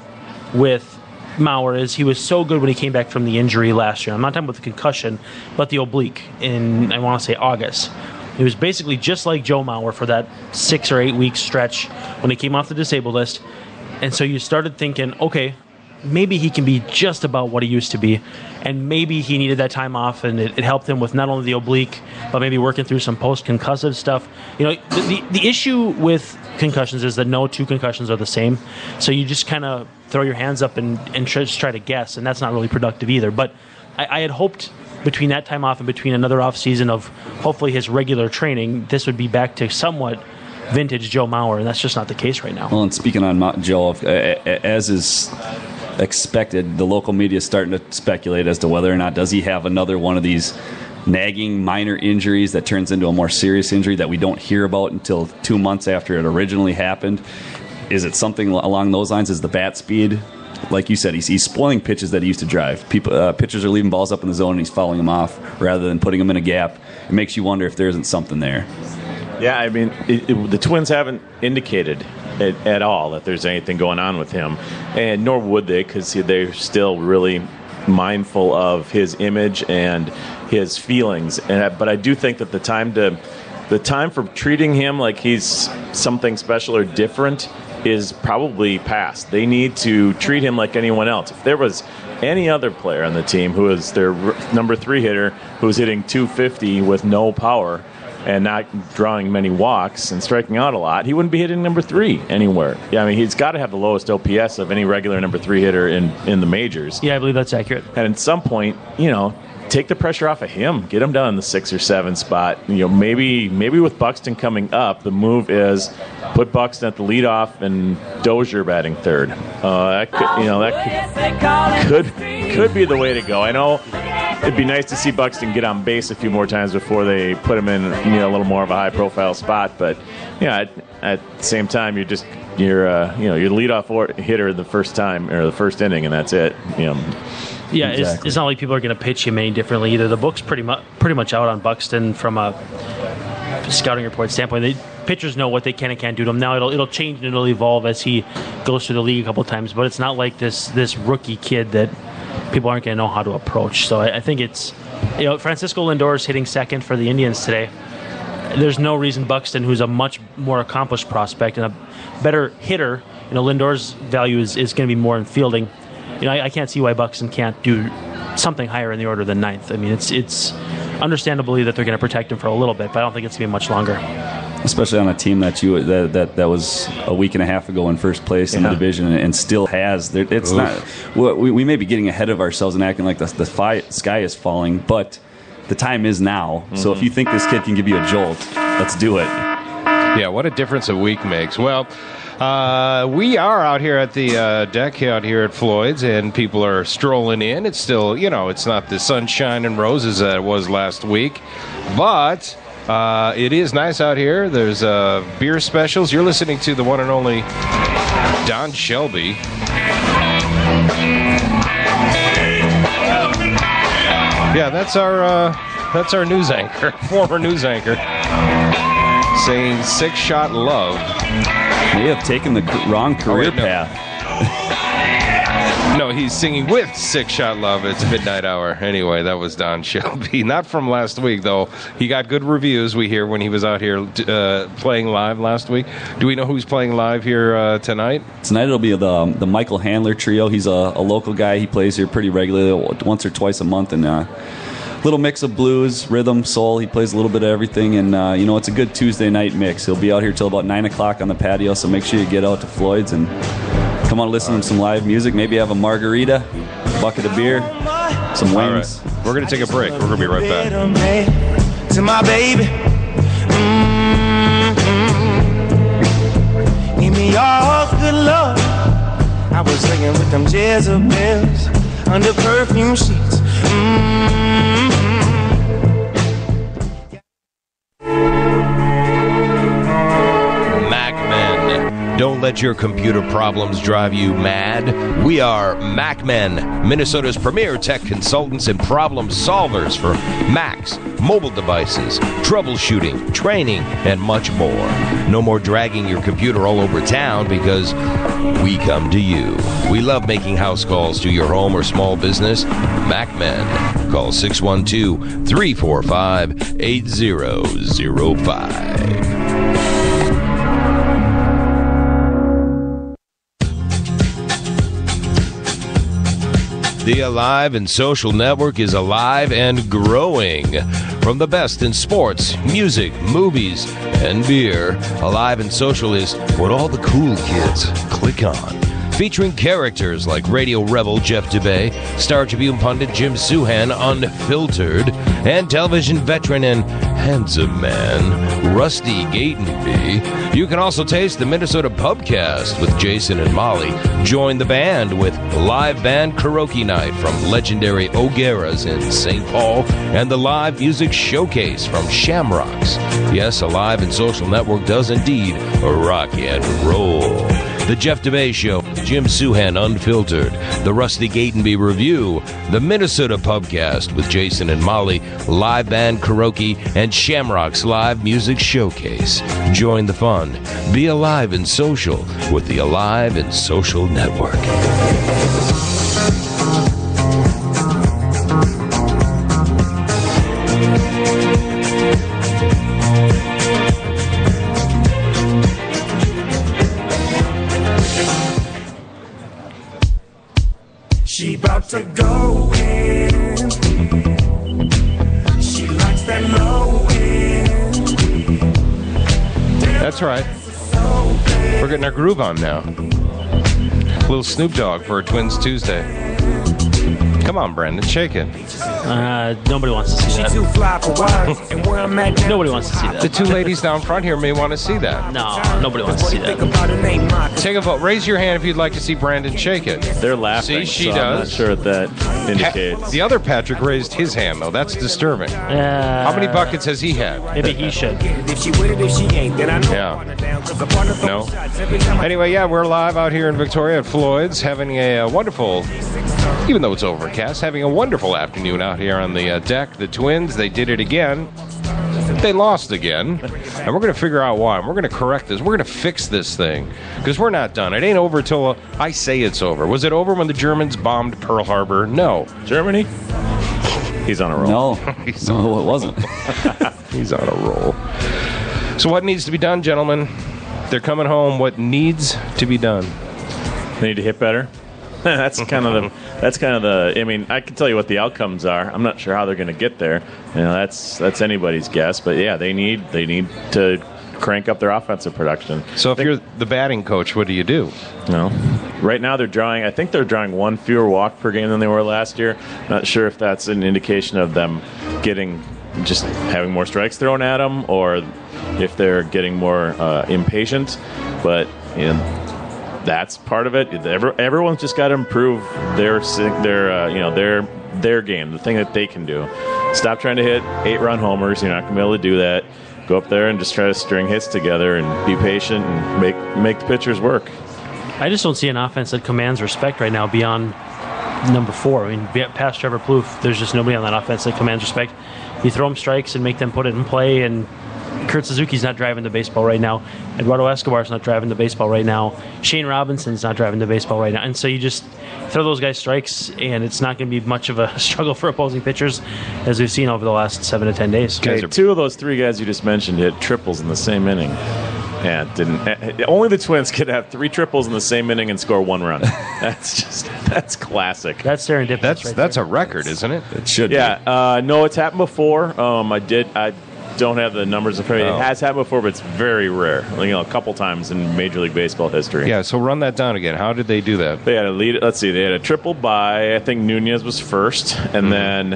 with Mauer is he was so good when he came back from the injury last year. I'm not talking about the concussion, but the oblique in, I want to say, August. He was basically just like Joe Mauer for that 6 or 8 week stretch when he came off the disabled list. And so you started thinking, okay, maybe he can be just about what he used to be. And maybe he needed that time off, and it helped him with not only the oblique, but maybe working through some post-concussive stuff. The issue with concussions is that no 2 concussions are the same. So you just kind of throw your hands up and just try to guess, and that's not really productive either. But I had hoped between that time off and between another off season of hopefully his regular training, this would be back to somewhat vintage Joe Mauer, and that's just not the case right now. Well, and speaking on Joe, as is expected, the local media is starting to speculate as to whether or not does he have another one of these nagging minor injuries that turns into a more serious injury that we don't hear about until 2 months after it originally happened. Is it something along those lines? Is the bat speed? Like you said, he's spoiling pitches that he used to drive. Pitchers are leaving balls up in the zone, and he's fouling them off rather than putting them in a gap. It makes you wonder if there isn't something there. Yeah, I mean, the Twins haven't indicated at all that there's anything going on with him, and nor would they, because they're still really mindful of his image and his feelings. But I do think that the time for treating him like he's something special or different is probably past. They need to treat him like anyone else. If there was any other player on the team who is their number 3 hitter who's hitting 250 with no power and not drawing many walks and striking out a lot, he wouldn't be hitting number 3 anywhere. Yeah, I mean, he's got to have the lowest OPS of any regular number 3 hitter in the majors. Yeah, I believe that's accurate. And at some point, take the pressure off of him. Get him down in the 6 or 7 spot. Maybe with Buxton coming up, the move is put Buxton at the leadoff and Dozier batting third. That could be the way to go. I know it'd be nice to see Buxton get on base a few more times before they put him in a little more of a high profile spot. But at the same time, you're leadoff hitter the first time or the first inning, and that's it. Yeah, Exactly. it's not like people are going to pitch him any differently either. The book's pretty much out on Buxton from a scouting report standpoint. Pitchers know what they can and can't do to him. Now it'll change and it'll evolve as he goes through the league a couple times. But it's not like this rookie kid that people aren't going to know how to approach. So I think it's, Francisco Lindor's hitting second for the Indians today. There's no reason Buxton, who's a much more accomplished prospect and a better hitter, Lindor's value is going to be more in fielding. I can't see why Buxton can't do something higher in the order than ninth. I mean, it's understandably that they're going to protect him for a little bit, but I don't think it's going to be much longer. Especially on a team that was a week and a half ago in first place in the division and still has. It's not. We may be getting ahead of ourselves and acting like the sky is falling, but the time is now. Mm-hmm. So if you think this kid can give you a jolt, let's do it. Yeah, what a difference a week makes. Well, we are out here at the deck out here at Floyd's, and people are strolling in. It's still, it's not the sunshine and roses that it was last week, but it is nice out here. There's beer specials. You're listening to the one and only Don Shelby. Yeah, that's our news anchor, former news anchor, saying Six Shot Love. May have taken the wrong career path. No, he's singing with Six Shot Love. It's midnight hour. Anyway, that was Don Shelby. Not from last week, though. He got good reviews, we hear, when he was out here playing live last week. Do we know who's playing live here tonight? Tonight it'll be the Michael Handler Trio. He's a local guy. He plays here pretty regularly, once or twice a month, and little mix of blues, rhythm, soul. He plays a little bit of everything, and it's a good Tuesday night mix. He'll be out here till about 9 o'clock on the patio, so make sure you get out to Floyd's and come on, listen to some live music. Maybe have a margarita, bucket of beer, some wings. All right. We're going to take a break. We're going to be right back. To my baby, give me all good love. I was singing with them Jezebels under perfume sheets. Don't let your computer problems drive you mad. We are MacMen, Minnesota's premier tech consultants and problem solvers for Macs, mobile devices, troubleshooting, training, and much more. No more dragging your computer all over town because we come to you. We love making house calls to your home or small business. MacMen. Call 612-345-8005. The Alive and Social Network is alive and growing. From the best in sports, music, movies, and beer, Alive and Social is what all the cool kids click on. Featuring characters like radio rebel Jeff Dubay, Star Tribune pundit Jim Souhan, Unfiltered, and television veteran and handsome man Rusty Gatenby. You can also taste the Minnesota Pubcast with Jason and Molly. Join the band with live band karaoke night from legendary O'Gara's in St. Paul and the live music showcase from Shamrocks. Yes, Alive and Social Network does indeed rock and roll. The Jeff DeBay Show, Jim Souhan Unfiltered, the Rusty Gatenby Review, the Minnesota Pubcast with Jason and Molly, live band karaoke, and Shamrock's live music showcase. Join the fun. Be alive and social with the Alive and Social Network. She about to go in. She likes that low end. That's right. We're getting our groove on now. Little Snoop Dogg for a Twins Tuesday. Come on, Brandon, shake it. Nobody wants to see that. Too fly for words, and where I'm at now, Nobody wants to see The that. two ladies down front here may want to see that. No, nobody wants to see think that. about her name, Mark. Take a vote. Raise your hand if you'd like to see Brandon shake it. They're laughing. See, she so I'm not does. sure what that indicates. The other Patrick raised his hand, though. That's disturbing. How many buckets has he had? Maybe he should. If she with it, if she ain't, then I know Yeah. I want her down, 'cause the partner throws No. shots every time I Anyway, yeah, we're live out here in Victoria at Floyd's, having a wonderful, even though it's over Sportcast, having a wonderful afternoon out here on the deck. The Twins, they did it again. They lost again, and we're going to figure out why. We're going to correct this. We're going to fix this thing, because we're not done. It ain't over till I say it's over. Was it over when the Germans bombed Pearl Harbor? No. Germany? He's on a roll. No, no, it wasn't. He's on a roll. So what needs to be done, gentlemen? They're coming home. What needs to be done? They need to hit better. That's kind of the. I mean, I can tell you what the outcomes are. I'm not sure how they're going to get there. That's anybody's guess. But yeah, they need to crank up their offensive production. So if you're the batting coach, what do you do? No. Right now I think they're drawing one fewer walk per game than they were last year. Not sure if that's an indication of them just having more strikes thrown at them, or if they're getting more impatient. But that's part of it. Everyone's just got to improve their game, the thing that they can do. Stop trying to hit 8-run homers. You're not going to be able to do that. Go up there and just try to string hits together and be patient and make the pitchers work. I just don't see an offense that commands respect right now beyond number 4. I mean, past Trevor Plouffe, there's just nobody on that offense that commands respect. You throw them strikes and make them put it in play, and Kurt Suzuki's not driving the baseball right now. Eduardo Escobar's not driving the baseball right now. Shane Robinson's not driving the baseball right now. And so you just throw those guys strikes, and it's not going to be much of a struggle for opposing pitchers, as we've seen over the last 7 to 10 days. Okay, 2 of those 3 guys you just mentioned hit triples in the same inning. And only the Twins could have 3 triples in the same inning and score 1 run. That's classic. That's serendipitous. That's a record, isn't it? It should be. Yeah. No, it's happened before. I don't have the numbers in front of me. It has happened before, but it's very rare. A couple times in Major League Baseball history. Yeah, so run that down again. How did they do that? They had a lead. Let's see. They had a triple by, I think Nunez was first, and then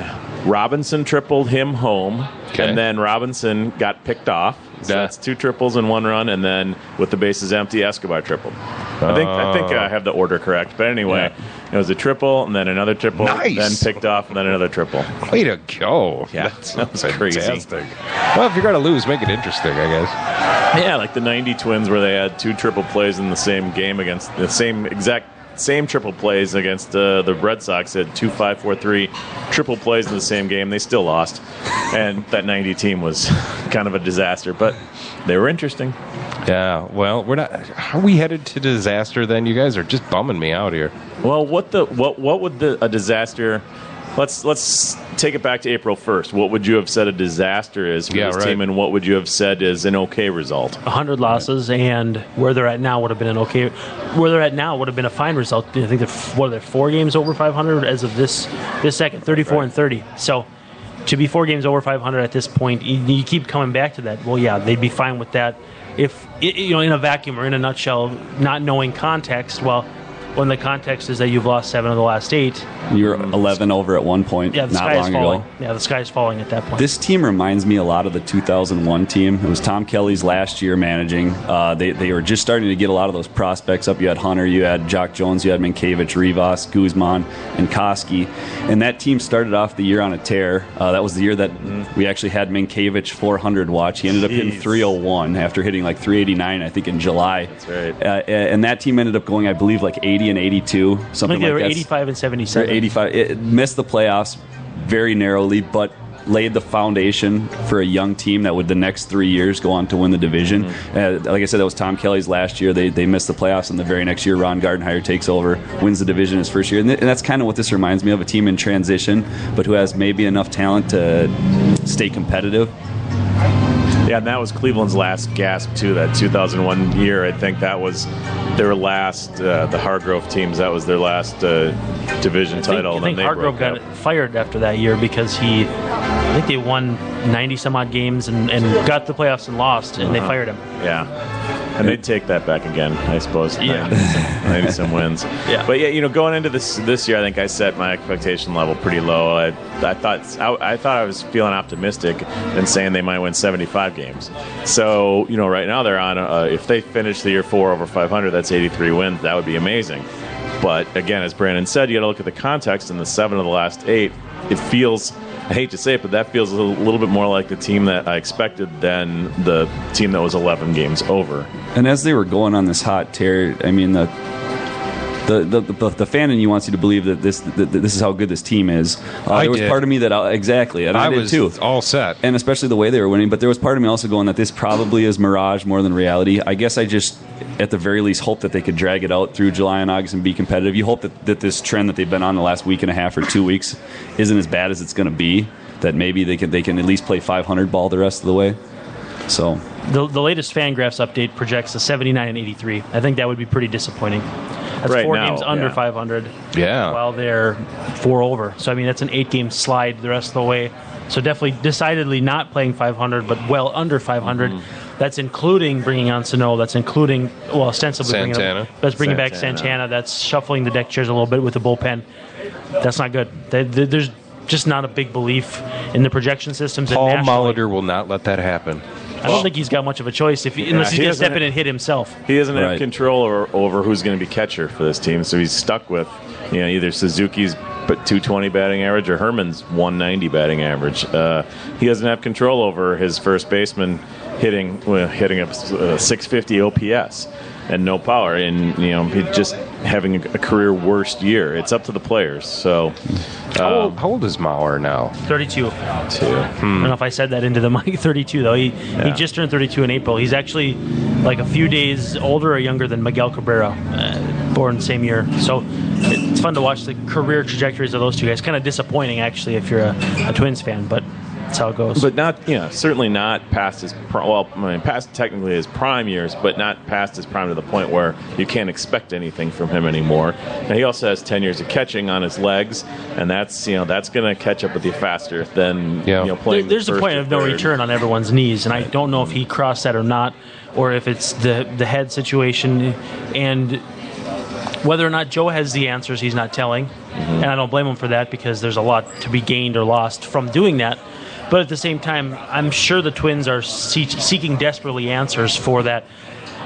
Robinson tripled him home, and then Robinson got picked off. So that's 2 triples and 1 run, and then with the bases empty, Escobar tripled. I think I have the order correct. But anyway, it was a triple, and then another triple, then picked off, and then another triple. Way to go. Yeah, that was crazy. Fantastic. Well, if you're going to lose, make it interesting, I guess. Yeah, like the 90 Twins where they had 2 triple plays in the same game against the same triple plays against the Red Sox. Had 2-5-4-3 triple plays in the same game. They still lost, and that 90 team was kind of a disaster. But they were interesting. Yeah. Well, we're not. Are we headed to disaster then? You guys are just bumming me out here. Well, what would a disaster? Let's take it back to April 1st. What would you have said a disaster is for this team, and what would you have said is an okay result? 100 losses, and where they're at now would have been an okay. Where they're at now would have been a fine result. I think they're 4 games over 500 as of this second, 34 and 30. So to be 4 games over 500 at this point, you keep coming back to that. Well, yeah, they'd be fine with that if in a vacuum or in a nutshell, not knowing context. Well, when the context is that you've lost 7 of the last 8. You were 11 over at one point, not long ago. Yeah, the sky's falling at that point. This team reminds me a lot of the 2001 team. It was Tom Kelly's last year managing. They were just starting to get a lot of those prospects up. You had Hunter, you had Jock Jones, you had Minkiewicz, Rivas, Guzman, and Koski. And that team started off the year on a tear. That was the year that we actually had Minkiewicz 400 watch. He ended up hitting 301 after hitting like 389, I think, in July. That's right. And that team ended up going, I believe, like 80 and 82, something like that. They were 85 and 77. 85. It missed the playoffs very narrowly, but laid the foundation for a young team that would the next 3 years go on to win the division. Like I said, that was Tom Kelly's last year. They missed the playoffs, and the very next year, Ron Gardenhire takes over, wins the division his first year. And that's kind of what this reminds me of, a team in transition, but who has maybe enough talent to stay competitive. Yeah, and that was Cleveland's last gasp, too, that 2001 year. I think that was their last, the Hargrove teams, that was their last division title. I think Hargrove got fired after that year because I think they won 90-some-odd games and got to the playoffs and lost, and they fired him. Yeah. And they'd take that back again, I suppose. Yeah. 90-some wins. Yeah. But, yeah, going into this year, I think I set my expectation level pretty low. I thought I was feeling optimistic and saying they might win 75 games. So, right now they're on, if they finish the year 4 over 500, that's 83 wins. That would be amazing. But, again, as Brandon said, you got to look at the context. In the 7 of the last 8, it feels, I hate to say it, but that feels a little bit more like the team that I expected than the team that was 11 games over. And as they were going on this hot tear, I mean, the fan in you wants you to believe that this is how good this team is. There was part of me that exactly, and I did was too. All set, and especially the way they were winning. But there was part of me also going that this probably is mirage more than reality. I guess I just, at the very least, hope that they could drag it out through July and August and be competitive. You hope that this trend that they've been on the last week and a half or 2 weeks isn't as bad as it's going to be. That maybe they can at least play 500 ball the rest of the way. So the latest Fangraphs update projects a 79 and 83. I think that would be pretty disappointing. That's right 4 now, games under 500. Yeah. While they're 4 over. So, I mean, that's an 8-game slide the rest of the way. So definitely, decidedly not playing 500, but well under 500. That's including bringing on Sano. That's including, ostensibly Santana. Bringing back Santana. That's shuffling the deck chairs a little bit with the bullpen. That's not good. There's just not a big belief in the projection systems. Paul and Molitor will not let that happen. I don't think he's got much of a choice unless he's going to step in and hit himself. He doesn't have control over who's going to be catcher for this team, so he's stuck with either Suzuki's 220 batting average or Herman's 190 batting average. He doesn't have control over his first baseman hitting a 650 OPS and no power, and he's just having a career worst year. It's up to the players. So, how old is Mauer now? 32. I don't know if I said that into the mic. 32 though. He just turned 32 in April. He's actually like a few days older or younger than Miguel Cabrera, born the same year. So it's fun to watch the career trajectories of those two guys. Kind of disappointing actually if you're a Twins fan, but that's how it goes. But not, certainly not past his past technically his prime years, but not past his prime to the point where you can't expect anything from him anymore. And he also has 10 years of catching on his legs, and that's going to catch up with you faster than playing. There's a point of no return on everyone's knees, and I don't know if he crossed that or not, or if it's the head situation, and whether or not Joe has the answers he's not telling. And I don't blame him for that, because there's a lot to be gained or lost from doing that. But at the same time, I'm sure the Twins are seeking desperately answers for that.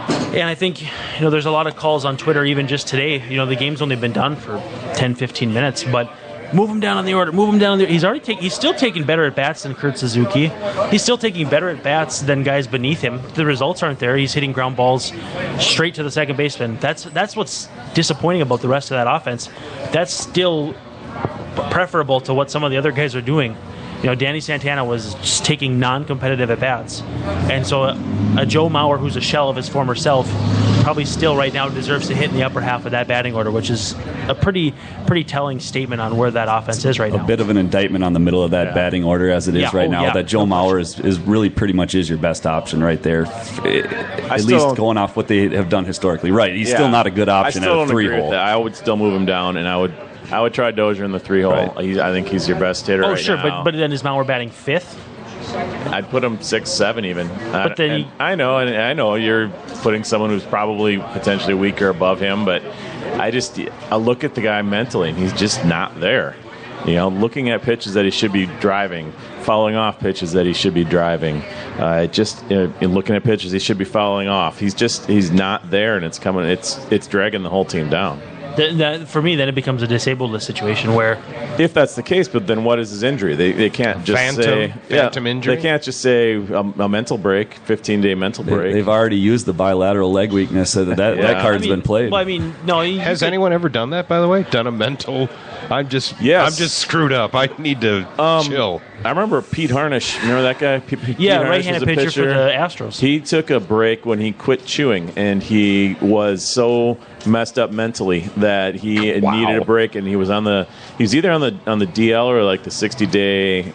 And I think, there's a lot of calls on Twitter, even just today. The game's only been done for 10, 15 minutes, but move him down on the order, move him down on the order. He's still taking better at bats than Kurt Suzuki. He's still taking better at bats than guys beneath him. The results aren't there. He's hitting ground balls straight to the second baseman. That's what's disappointing about the rest of that offense. That's still preferable to what some of the other guys are doing. Danny Santana was just taking non-competitive at-bats. And so a Joe Mauer, who's a shell of his former self, probably still right now deserves to hit in the upper half of that batting order, which is a pretty telling statement on where that offense is right now. A bit of an indictment on the middle of that batting order as it is right now. That Joe Mauer is really pretty much is your best option right there, at least going off what they have done historically. Right, he's still not a good option at a 3-hole. I would still move him down, and I would try Dozier in the 3-hole. Right. I think he's your best hitter right now. Oh, sure, but then is Mauer batting 5th? I'd put him 6, 7 even. But then I know you're putting someone who's probably potentially weaker above him, but I look at the guy mentally, and he's just not there. Looking at pitches that he should be driving, fouling off pitches that he should be driving, looking at pitches he should be fouling off. He's not there, and it's dragging the whole team down. For me, then it becomes a disabled list situation where, if that's the case, but then what is his injury? They can't just say phantom injury. They can't just say a mental break, 15-day mental break. They've already used the bilateral leg weakness, so that card's been played. Well, no. Has anyone ever done that? By the way, done a mental? I'm just screwed up. I need to chill. I remember Pete Harnish. Remember that guy? Pete right-handed pitcher for the Astros. He took a break when he quit chewing, and he was so messed up mentally that he needed a break, and he was either on the DL or like the 60-day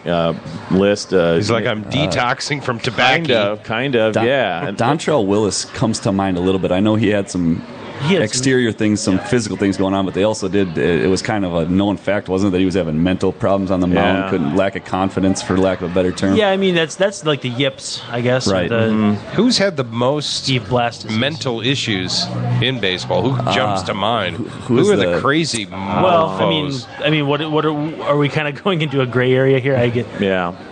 list. He's like, I'm detoxing from tobacco. Kind of, yeah. Dontrell Willis comes to mind a little bit. I know he had some exterior things, some physical things going on, but they also did. It was kind of a known fact, wasn't it, that he was having mental problems on the mound, lack of confidence, for lack of a better term. Yeah, that's like the yips, I guess. Right. Who's had the most Steve Blast mental issues in baseball? Who jumps to mind? Who are the crazy mofos? I mean, what are we kind of going into a gray area here?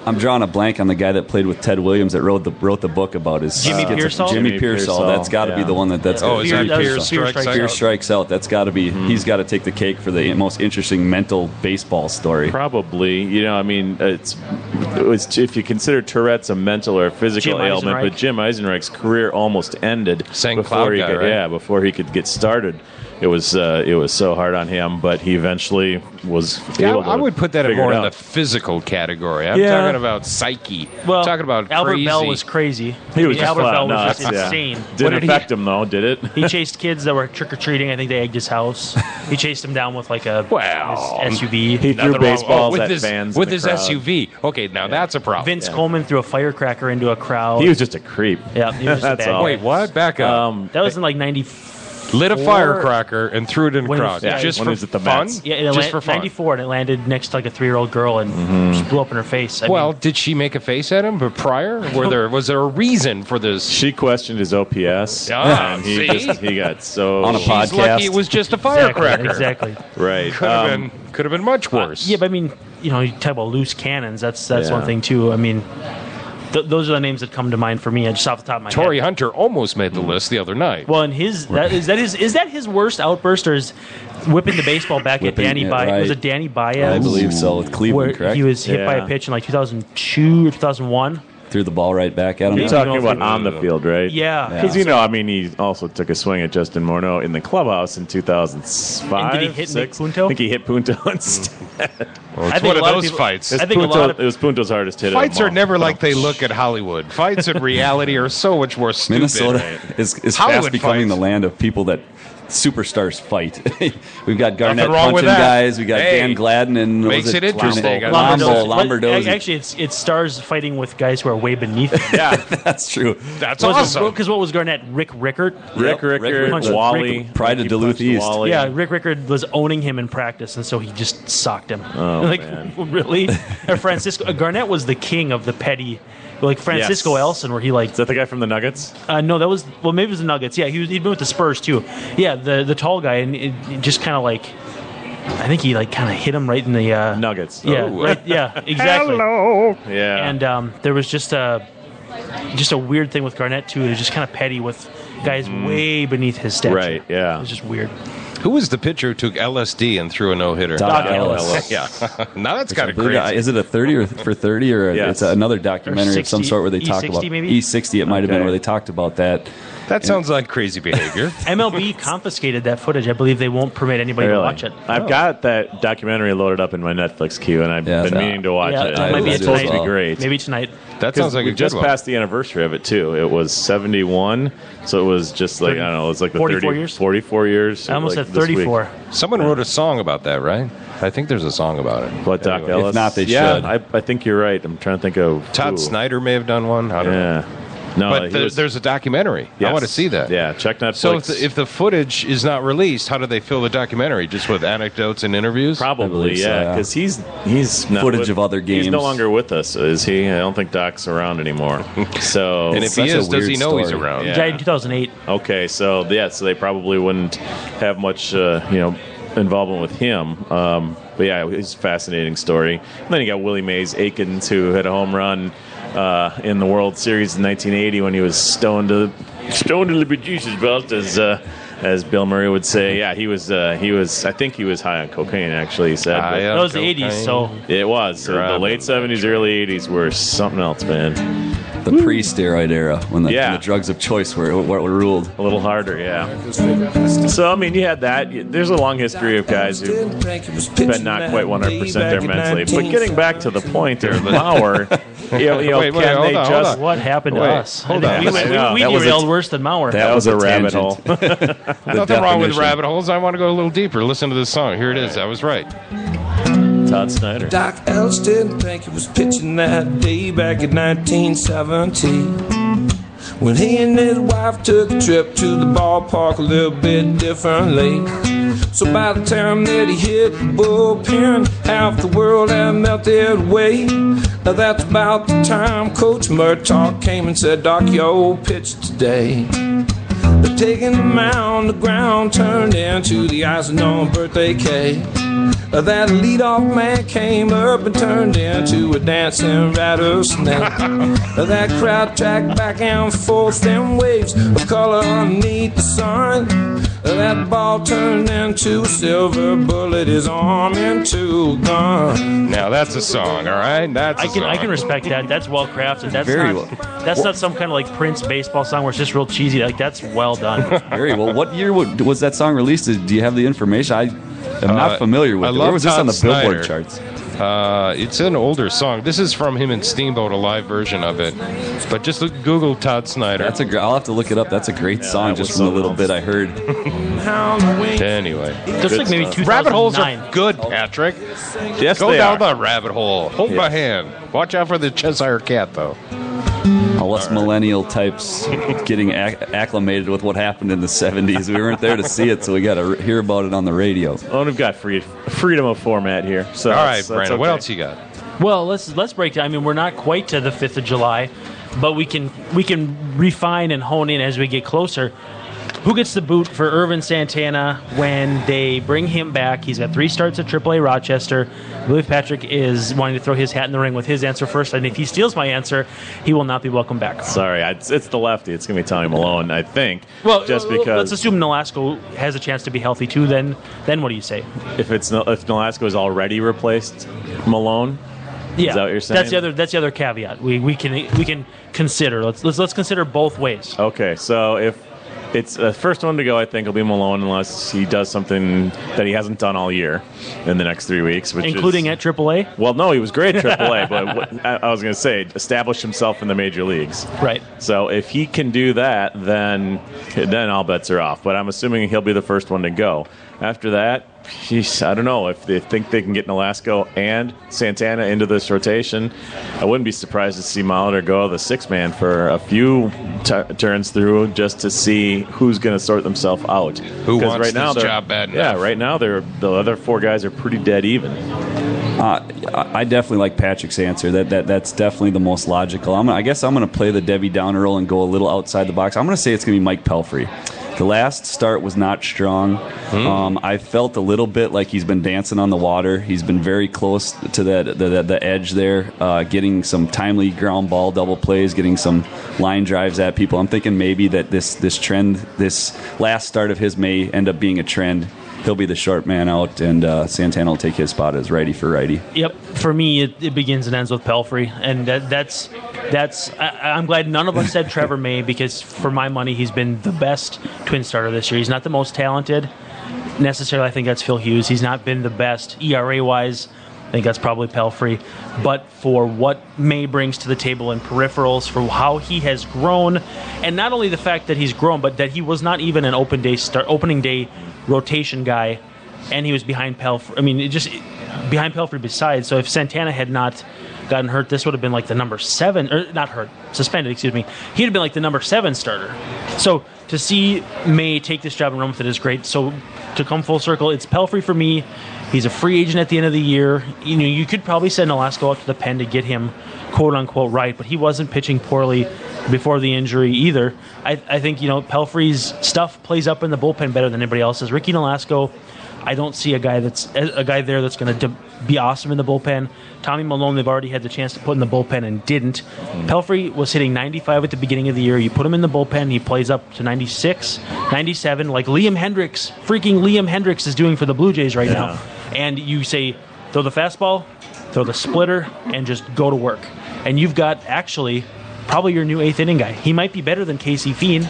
I'm drawing a blank on the guy that played with Ted Williams that wrote the book about his Jimmy Pearsall. Jimmy Pearsall. That's got to be the one that's. Is that Pierce strikes out. That's got to be. He's got to take the cake for the most interesting mental baseball story. Probably. It's if you consider Tourette's a mental or a physical ailment, but Jim Eisenreich's career almost ended before he could get started. it was so hard on him, but he eventually was able to I would put that figure more it in the out. physical category. I'm Yeah. talking about psyche. Well, I'm talking about Albert crazy. Bell was crazy. He was just Albert flat Bell was nuts, just yeah. insane. Didn't affect him though, did it? He chased kids that were trick or treating. I think they egged his house. He chased them down with like a his SUV. He threw baseballs with at his, fans with in his the crowd. SUV. Okay, now that's a problem. Vince Coleman threw a firecracker into a crowd. He was just a creep. Yeah, he was just a That's bad all. guy. Wait, what? Back up. That was in like 90. Lit a firecracker and threw it in the When he crowd. was- yeah, just when for he was at the fun? Mets. Yeah, it just for fun. 94, and it landed next to like a 3-year-old girl and just blew up in her face. I Well, mean, did she make a face at him? But prior, was there a reason for this? She questioned his OPS, Ah, and see? he got so On a She's podcast. lucky it was just a firecracker. exactly. right. Could have been much worse. Yeah, but I mean, you talk about loose cannons. That's Yeah. one thing too. I mean, those are the names that come to mind for me, just off the top of my Torrey head. Hunter almost made the list the other night. Well, and is that his worst outburst, or is whipping the baseball back Whipping at Danny it, Baez? right. Was it Danny Baez? I believe so, with Where Cleveland, correct? he was hit by Yeah. a pitch in like 2002 or 2001. Threw the ball right back at him. You're talking about on the field, right? Yeah. Because, I mean, he also took a swing at Justin Morneau in the clubhouse in 2005. And did he hit Nick 6? Punto? I think he hit Punto instead. Well, it's I think one a of lot of those people- fights. I think a lot of it was Punto's hardest hit. Fights of are them all. never like they look at Hollywood. Fights in reality are so much more stupid. Minnesota is Hollywood fast becoming fights. the land of people that superstars fight. We've got Garnett Nothing wrong with punching that. guys. We got Hey, Dan Gladden and makes was it interesting. Lombardosi. Actually, it's stars fighting with guys who are way beneath him. Yeah, That's true. that's awesome. Because what was Garnett? Rick Rickard? Rick Rickard, Rickard. Wally. Pride of He Duluth punched East. Wally. Yeah, Rick Rickard was owning him in practice, and so he just socked him. Oh, like, man. really? Or Francisco Garnett was the king of the petty, like Francisco Yes. Elson, where he like Is that the guy from the Nuggets? no, that was maybe it was the Nuggets. Yeah, he'd been with the Spurs too. Yeah, the tall guy, and it just kind of like, I think he like kind of hit him right in the Nuggets. Yeah, Oh. right, yeah, exactly. Yeah. And there was just a weird thing with Garnett too. It was just kind of petty with guys way beneath his stature. Right, yeah. It was just weird. Who was the pitcher who took LSD and threw a no-hitter? Doc Ellis. Yeah. Now that's kind I of believe crazy. is it a 30 or for 30 or Yes. it's another documentary of some 60, sort where they talk E60 about maybe? E60 it might have been Okay. where they talked about that. That sounds like crazy behavior. MLB confiscated that footage. I believe they won't permit anybody to Really? watch it. I've got that documentary loaded up in my Netflix queue, and I've Yeah, been that- meaning to watch Yeah, it. that might be It's supposed to be tonight. great. Maybe tonight. That sounds like we a just good one. passed the anniversary of it too. It was 71, so it was just like 30, I don't know. It was like the 44 years? 44 years. I almost like said this week. 34. Someone wrote a song about that, right? I think there's a song about it. What, Doc Anyway. Ellis? If not, they yeah, should. I think you're right. I'm trying to think of Todd who. Snyder may have done one. I don't know. Yeah. No, But he was- there's a documentary. I yes. want to see that. Yeah, check Netflix. So if the footage is not released, how do they fill the documentary? Just with anecdotes and interviews? I Probably, believe so, yeah, yeah. because he's not Footage with- of other He's no games. longer with us, is he? I don't think Doc's around anymore. So, And if Such he a is, does he weird know he's story. around? Yeah. Died in 2008. okay, so they probably wouldn't have much, involvement with him. But yeah, it's a fascinating story. And then you got Willie Mays Aikens, who hit a home run in the World Series in 1980 when he was stoned to the producer's belt, as Bill Murray would say. Yeah, he was. I think he was high on cocaine. Actually, he said. But That was the 80s, so it was. So the Grabbing. late 70s, early 80s were something else, man. The pre-steroid era when the, Yeah. the drugs of choice were ruled. A little harder, yeah. So I mean, you had that. There's a long history of guys who've been not quite 100% there mentally. But getting back to the point there, Mauer, Wait, can hold they on, hold just? on. what happened to Wait, us? hold I think on. We, I know. we That was derailed a- worse than Mauer. That was a rabbit tangent. hole. Nothing wrong with definition. rabbit holes. I want to go a little deeper. Listen to this song. Here it is. I was right. Todd Snyder. Doc Ellis didn't think he was pitching that day back in 1970 when he and his wife took a trip to the ballpark a little bit differently. So by the time that he hit the bullpen, half the world had melted away. Now that's about the time Coach Murtaugh came and said, Doc, your pitch today. But taking the mound, the ground turned into the icing on birthday cake. That leadoff man came up and turned into a dancing rattlesnake. That crowd tracked back and forth in waves of color underneath the sun. That ball turned into a silver bullet, his arm into a gun. Now that's a song, all right? That's a song. I can respect that. That's well crafted. That's Very not, well. That's not some kind of like Prince baseball song where it's just real cheesy. Like that's well done. Very well. What year was that song released? Do you have the information? I am not familiar with I it. love Where was this on the Todd Billboard Snyder. charts? It's an older song. This is from him and Steamboat, a live version of it. But just Google Todd Snyder. I'll have to look it up. That's a great song, that just was from the something little else. bit I heard. Anyway. There's like maybe 2009. Rabbit holes are good, Patrick. Yes, Go they down are. the rabbit hole. Hold my hand. Watch out for the Cheshire Cat, though. All us millennial types getting acclimated with what happened in the 70s. We weren't there to see it, so we got to hear about it on the radio. Well, we've got freedom of format here. So All right, that's Brandon, what okay. else you got? Well, let's break down. I mean, we're not quite to the 5th of July, but we can refine and hone in as we get closer. Who gets the boot for Irvin Santana when they bring him back? He's got 3 starts at AAA Rochester. I believe Patrick is wanting to throw his hat in the ring with his answer first, and if he steals my answer, he will not be welcome back. Sorry, it's the lefty. It's going to be Tommy Malone, I think. Well, just because let's assume Nolasco has a chance to be healthy too. Then what do you say? if Nolasco has already replaced Malone. Yeah, Is that what you're saying? That's the other caveat. We can consider. Let's consider both ways. Okay, so if it's the first one to go, I think will be Malone unless he does something that he hasn't done all year in the next 3 weeks, which Including is, at AAA? Well, no, he was great at AAA, but I was going to say establish himself in the major leagues. Right. So if he can do that, then all bets are off. But I'm assuming he'll be the first one to go. After that, I don't know if they think they can get Nolasco and Santana into this rotation. I wouldn't be surprised to see Molitor go the 6-man for a few turns through just to see who's going to sort themselves out. Who wants this job bad enough? Yeah, right now the other 4 guys are pretty dead even. I definitely like Patrick's answer. That's definitely the most logical. I guess I'm going to play the Debbie Downer role and go a little outside the box. I'm going to say it's going to be Mike Pelfrey. The last start was not strong. I felt a little bit like he's been dancing on the water. He's been very close to the edge there, getting some timely ground ball double plays, getting some line drives at people. I'm thinking maybe that this trend, this last start of his may end up being a trend. He'll be the short man out, and Santana will take his spot as righty for righty. Yep. For me, it begins and ends with Pelfrey, and that's. I'm glad none of us said Trevor May because, for my money, he's been the best Twin starter this year. He's not the most talented necessarily. I think that's Phil Hughes. He's not been the best ERA-wise. I think that's probably Pelfrey. But for what May brings to the table in peripherals, for how he has grown, and not only the fact that he's grown, but that he was not even an opening day rotation guy, and he was behind Pelfrey. I mean, behind Pelfrey besides. So if Santana had not gotten hurt, this would have been like the number 7, or not hurt, suspended, excuse me. He'd have been like the number 7 starter. So to see May take this job and run with it is great. So to come full circle, it's Pelfrey for me. He's a free agent at the end of the year. You know, you could probably send Nolasco out to the pen to get him quote unquote right, but he wasn't pitching poorly before the injury either. I think, Pelfrey's stuff plays up in the bullpen better than anybody else's. Ricky Nolasco, I don't see a guy there that's going to be awesome in the bullpen. Tommy Malone, they've already had the chance to put in the bullpen and didn't. Pelfrey was hitting 95 at the beginning of the year. You put him in the bullpen, he plays up to 96, 97, like freaking Liam Hendricks is doing for the Blue Jays right now. And you say, throw the fastball, throw the splitter, and just go to work. And you've got actually probably your new 8th inning guy. He might be better than Casey Fiend,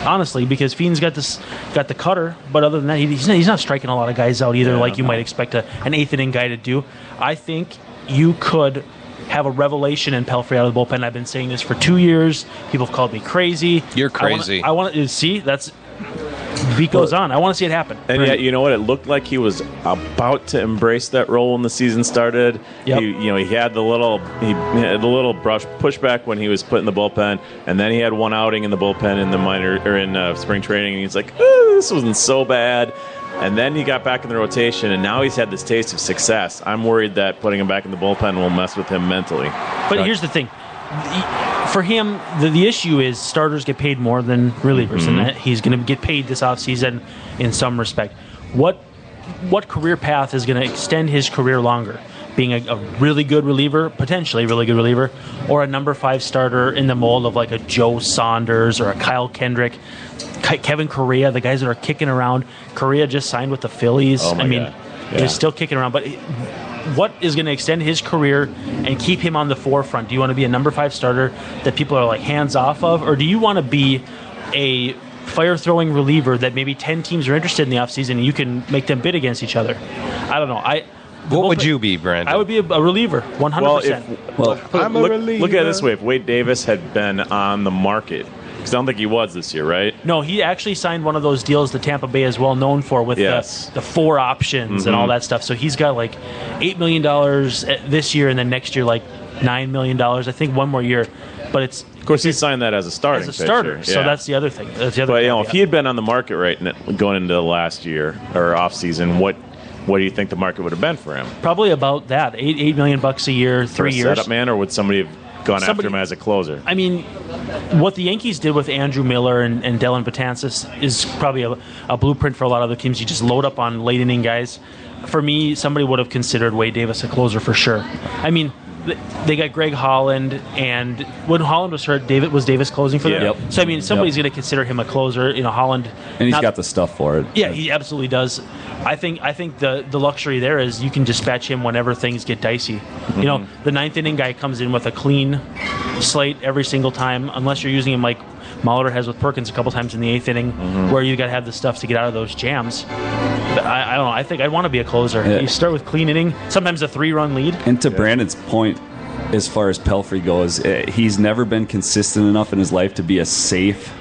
honestly, because Fiend's got the cutter, but other than that, he's not striking a lot of guys out either, like you might expect an 8th inning guy to do. I think you could have a revelation in Pelfrey out of the bullpen. I've been saying this for 2 years. People have called me crazy. You're crazy. I want to see that's. Beat goes on. I want to see it happen. And yet, you know what? It looked like he was about to embrace that role when the season started. Yep. He had the little brush pushback when he was put in the bullpen, and then he had one outing in the bullpen in the minor or in spring training, and he's like, this wasn't so bad. And then he got back in the rotation, and now he's had this taste of success. I'm worried that putting him back in the bullpen will mess with him mentally. But here's the thing. For him, the issue is starters get paid more than relievers, and that he's going to get paid this offseason in some respect. What career path is going to extend his career longer? being a really good reliever, potentially really good reliever, or a number 5 starter in the mold of like a Joe Saunders or a Kyle Kendrick, Kevin Correa, the guys that are kicking around. Correa just signed with the Phillies. Oh my God. Yeah. He's still kicking around, but what is going to extend his career and keep him on the forefront? Do you want to be a number 5 starter that people are like hands off of, or do you want to be a fire-throwing reliever that maybe 10 teams are interested in the offseason and you can make them bid against each other? I don't know. What would you be, Brandon? I would be a reliever, 100%. Well, I'm a reliever. Look at it this way. If Wade Davis had been on the market, because I don't think he was this year, right? No, he actually signed one of those deals that Tampa Bay is well known for with the 4 options and all that stuff. So he's got like $8 million this year and then next year like $9 million. I think one more year. But it's... Of course, he signed that as a starting starter. pitcher. So that's the other thing. That's the other But, if he had been on the market going into last year or off-season, what do you think the market would have been for him? Probably about that. $8 million a year, 3 years. Setup man, or would somebody have gone after him as a closer? I mean, what the Yankees did with Andrew Miller and Dylan Betances is probably a blueprint for a lot of other teams. You just load up on late inning guys. For me, somebody would have considered Wade Davis a closer for sure. I mean, they got Greg Holland, and when Holland was hurt, was Davis closing for them? Yep. So, I mean, somebody's going to consider him a closer. Holland... And he's got the stuff for it. Yeah, he absolutely does. I think the luxury there is you can dispatch him whenever things get dicey. The 9th inning guy comes in with a clean slate every single time, unless you're using him like Molitor has with Perkins a couple times in the 8th inning, where you got to have the stuff to get out of those jams. But I don't know. I think I'd want to be a closer. Yeah. You start with clean inning, sometimes a 3-run lead. And to Brandon's point, as far as Pelfrey goes, he's never been consistent enough in his life to be a safe,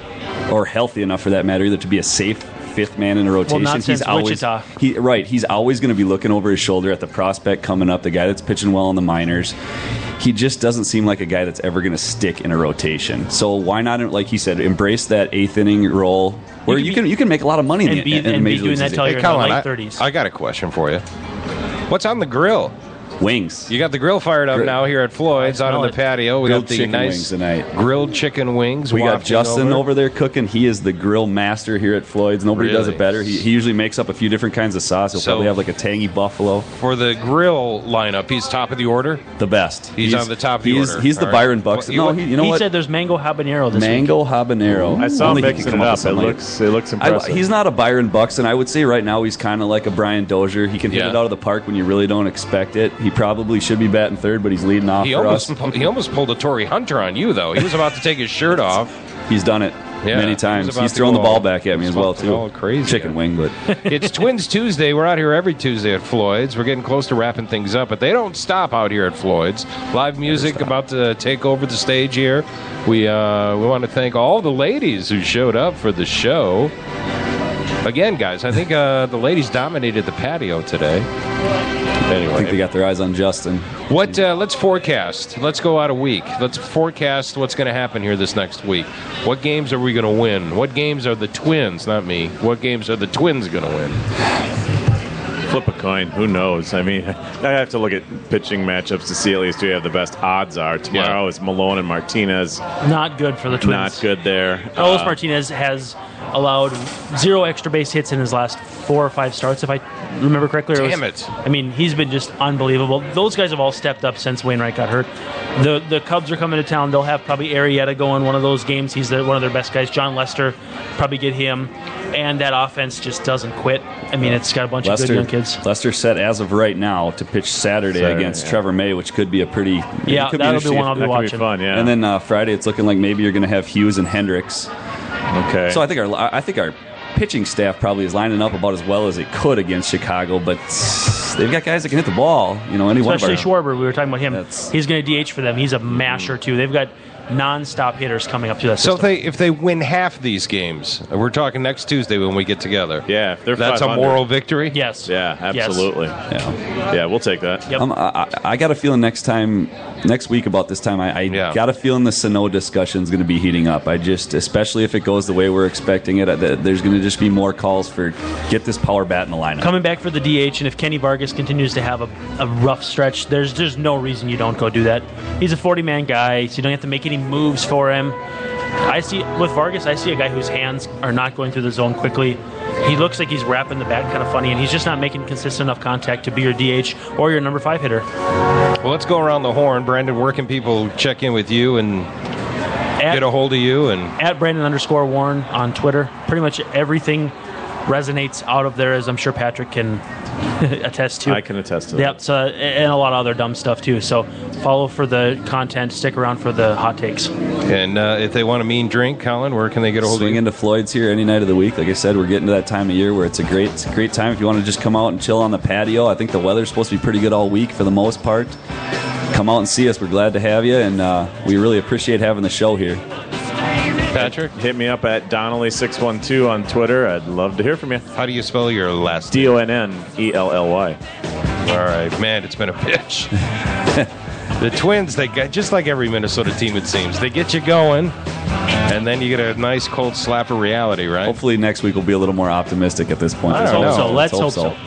or healthy enough for that matter, either to be a safe 5th man in a rotation. Well, not since Wichita. He's always going to be looking over his shoulder at the prospect coming up, the guy that's pitching well in the minors. He just doesn't seem like a guy that's ever going to stick in a rotation. So why not, like he said, embrace that 8th inning role where you can make a lot of money in the major leagues. Hey, Colin, late 30s. I got a question for you. What's on the grill? Wings. You got the grill fired up now here at Floyd's out on the patio. We Grilled got the chicken nice wings tonight. grilled chicken wings. We got Justin over there cooking. He is the grill master here at Floyd's. Nobody does it better. He usually makes up a few different kinds of sauce. He'll probably have like a tangy buffalo. For the grill lineup, he's top of the order? The best. He's on the top of the order. He's the Byron Buxton. He said there's mango habanero this week. Mango habanero. I saw him mixing it up. It looks impressive. He's not a Byron Buxton. I would say right now he's kind of like a Brian Dozier. He can hit it out of the park when you really don't expect it. He probably should be batting third, but he's leading off for us. He almost pulled a Torrey Hunter on you, though. He was about to take his shirt off. He's done it many times. He's thrown the ball back at me as well, too. All crazy. Chicken wing, but... It's Twins Tuesday. We're out here every Tuesday at Floyd's. We're getting close to wrapping things up, but they don't stop out here at Floyd's. Live music about to take over the stage here. We want to thank all the ladies who showed up for the show. Again, guys, I think the ladies dominated the patio today. Anyway, I think they got their eyes on Justin. Let's forecast. Let's go out a week. Let's forecast what's going to happen here this next week. What games are we going to win? What games are the Twins, not me, what games are the Twins going to win? Flip a coin. Who knows? I mean, I have to look at pitching matchups to see at least who have the best odds are. Tomorrow is Malone and Martinez. Not good for the Twins. Not good there. Carlos Martinez has allowed 0 extra base hits in his last 4 or 5 starts, if I remember correctly. Damn it. I mean, he's been just unbelievable. Those guys have all stepped up since Wainwright got hurt. The Cubs are coming to town. They'll have probably Arrieta going one of those games. He's one of their best guys. John Lester, probably get him. And that offense just doesn't quit. I mean, it's got a bunch of good young kids. Lester set as of right now to pitch Saturday against Trevor May, which could be a pretty... that'll be one I'll be watching. Could be fun, yeah. And then Friday, it's looking like maybe you're going to have Hughes and Hendricks. Okay. So I think our pitching staff probably is lining up about as well as it could against Chicago, but they've got guys that can hit the ball. Especially Schwarber. We were talking about him. He's going to DH for them. He's a masher, too. They've got non-stop hitters coming up through that system. So if they win half these games, we're talking next Tuesday when we get together. Yeah, if they're that's 500. A moral victory. Yes. Yeah, absolutely. Yes. Yeah, we'll take that. Yep. I got a feeling next week about this time, I got a feeling the Sano discussion is going to be heating up. Especially if it goes the way we're expecting it, there's going to just be more calls for get this power bat in the lineup. Coming back for the DH, and if Kenny Vargas continues to have a rough stretch, there's no reason you don't go do that. He's a 40-man guy, so you don't have to make any moves for him. I see with Vargas, I see a guy whose hands are not going through the zone quickly. He looks like he's wrapping the bat kind of funny, and he's just not making consistent enough contact to be your DH or your number 5 hitter. Well, let's go around the horn. Brandon, where can people check in with you and get a hold of you? And at Brandon_Warren on Twitter. Pretty much everything resonates out of there, as I'm sure Patrick can attest to. I can attest to that. Yep, so, and a lot of other dumb stuff too. So follow for the content, stick around for the hot takes. And if they want a mean drink, Colin, where can they get a hold of you? Swing into Floyd's here any night of the week. Like I said, we're getting to that time of year where it's a great time if you want to just come out and chill on the patio. I think the weather's supposed to be pretty good all week for the most part. Come out and see us. We're glad to have you, and we really appreciate having the show here. Patrick? Hit me up at Donnelly612 on Twitter. I'd love to hear from you. How do you spell your last name? Donnelly. All right, man, it's been a bitch. The Twins, they got just like every Minnesota team, it seems. They get you going, and then you get a nice cold slap of reality, right? Hopefully next week we'll be a little more optimistic at this point. I don't know. Let's hope so.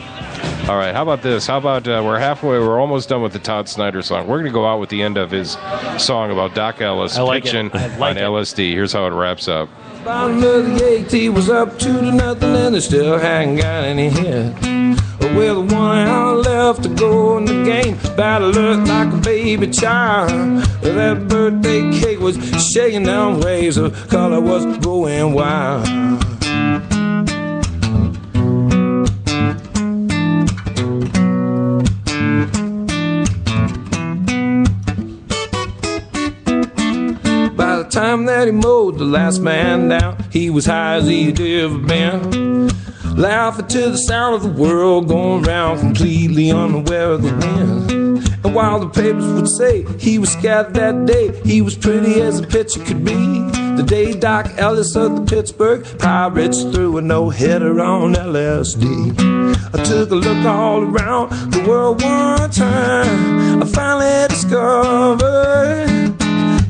All right, how about this? How about we're halfway, we're almost done with the Todd Snyder song. We're going to go out with the end of his song about Doc Ellis pitching on LSD. Here's how it wraps up. Bottom of the 8 was up 2-0, and they still hadn't got any hit. With 1 hour left to go in the game, battle looked like a baby child. That birthday cake was shaking down waves, the color was going wild. By the time that he mowed the last man down, he was high as he'd ever been. Laughing to the sound of the world going round, completely unaware of the wind. And while the papers would say he was scattered that day, he was pretty as a pitcher could be. The day Doc Ellis of the Pittsburgh Pirates threw a no-hitter on LSD. I took a look all around the world one time. I finally discovered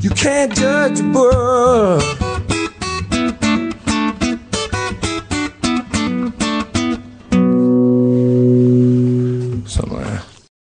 you can't judge a book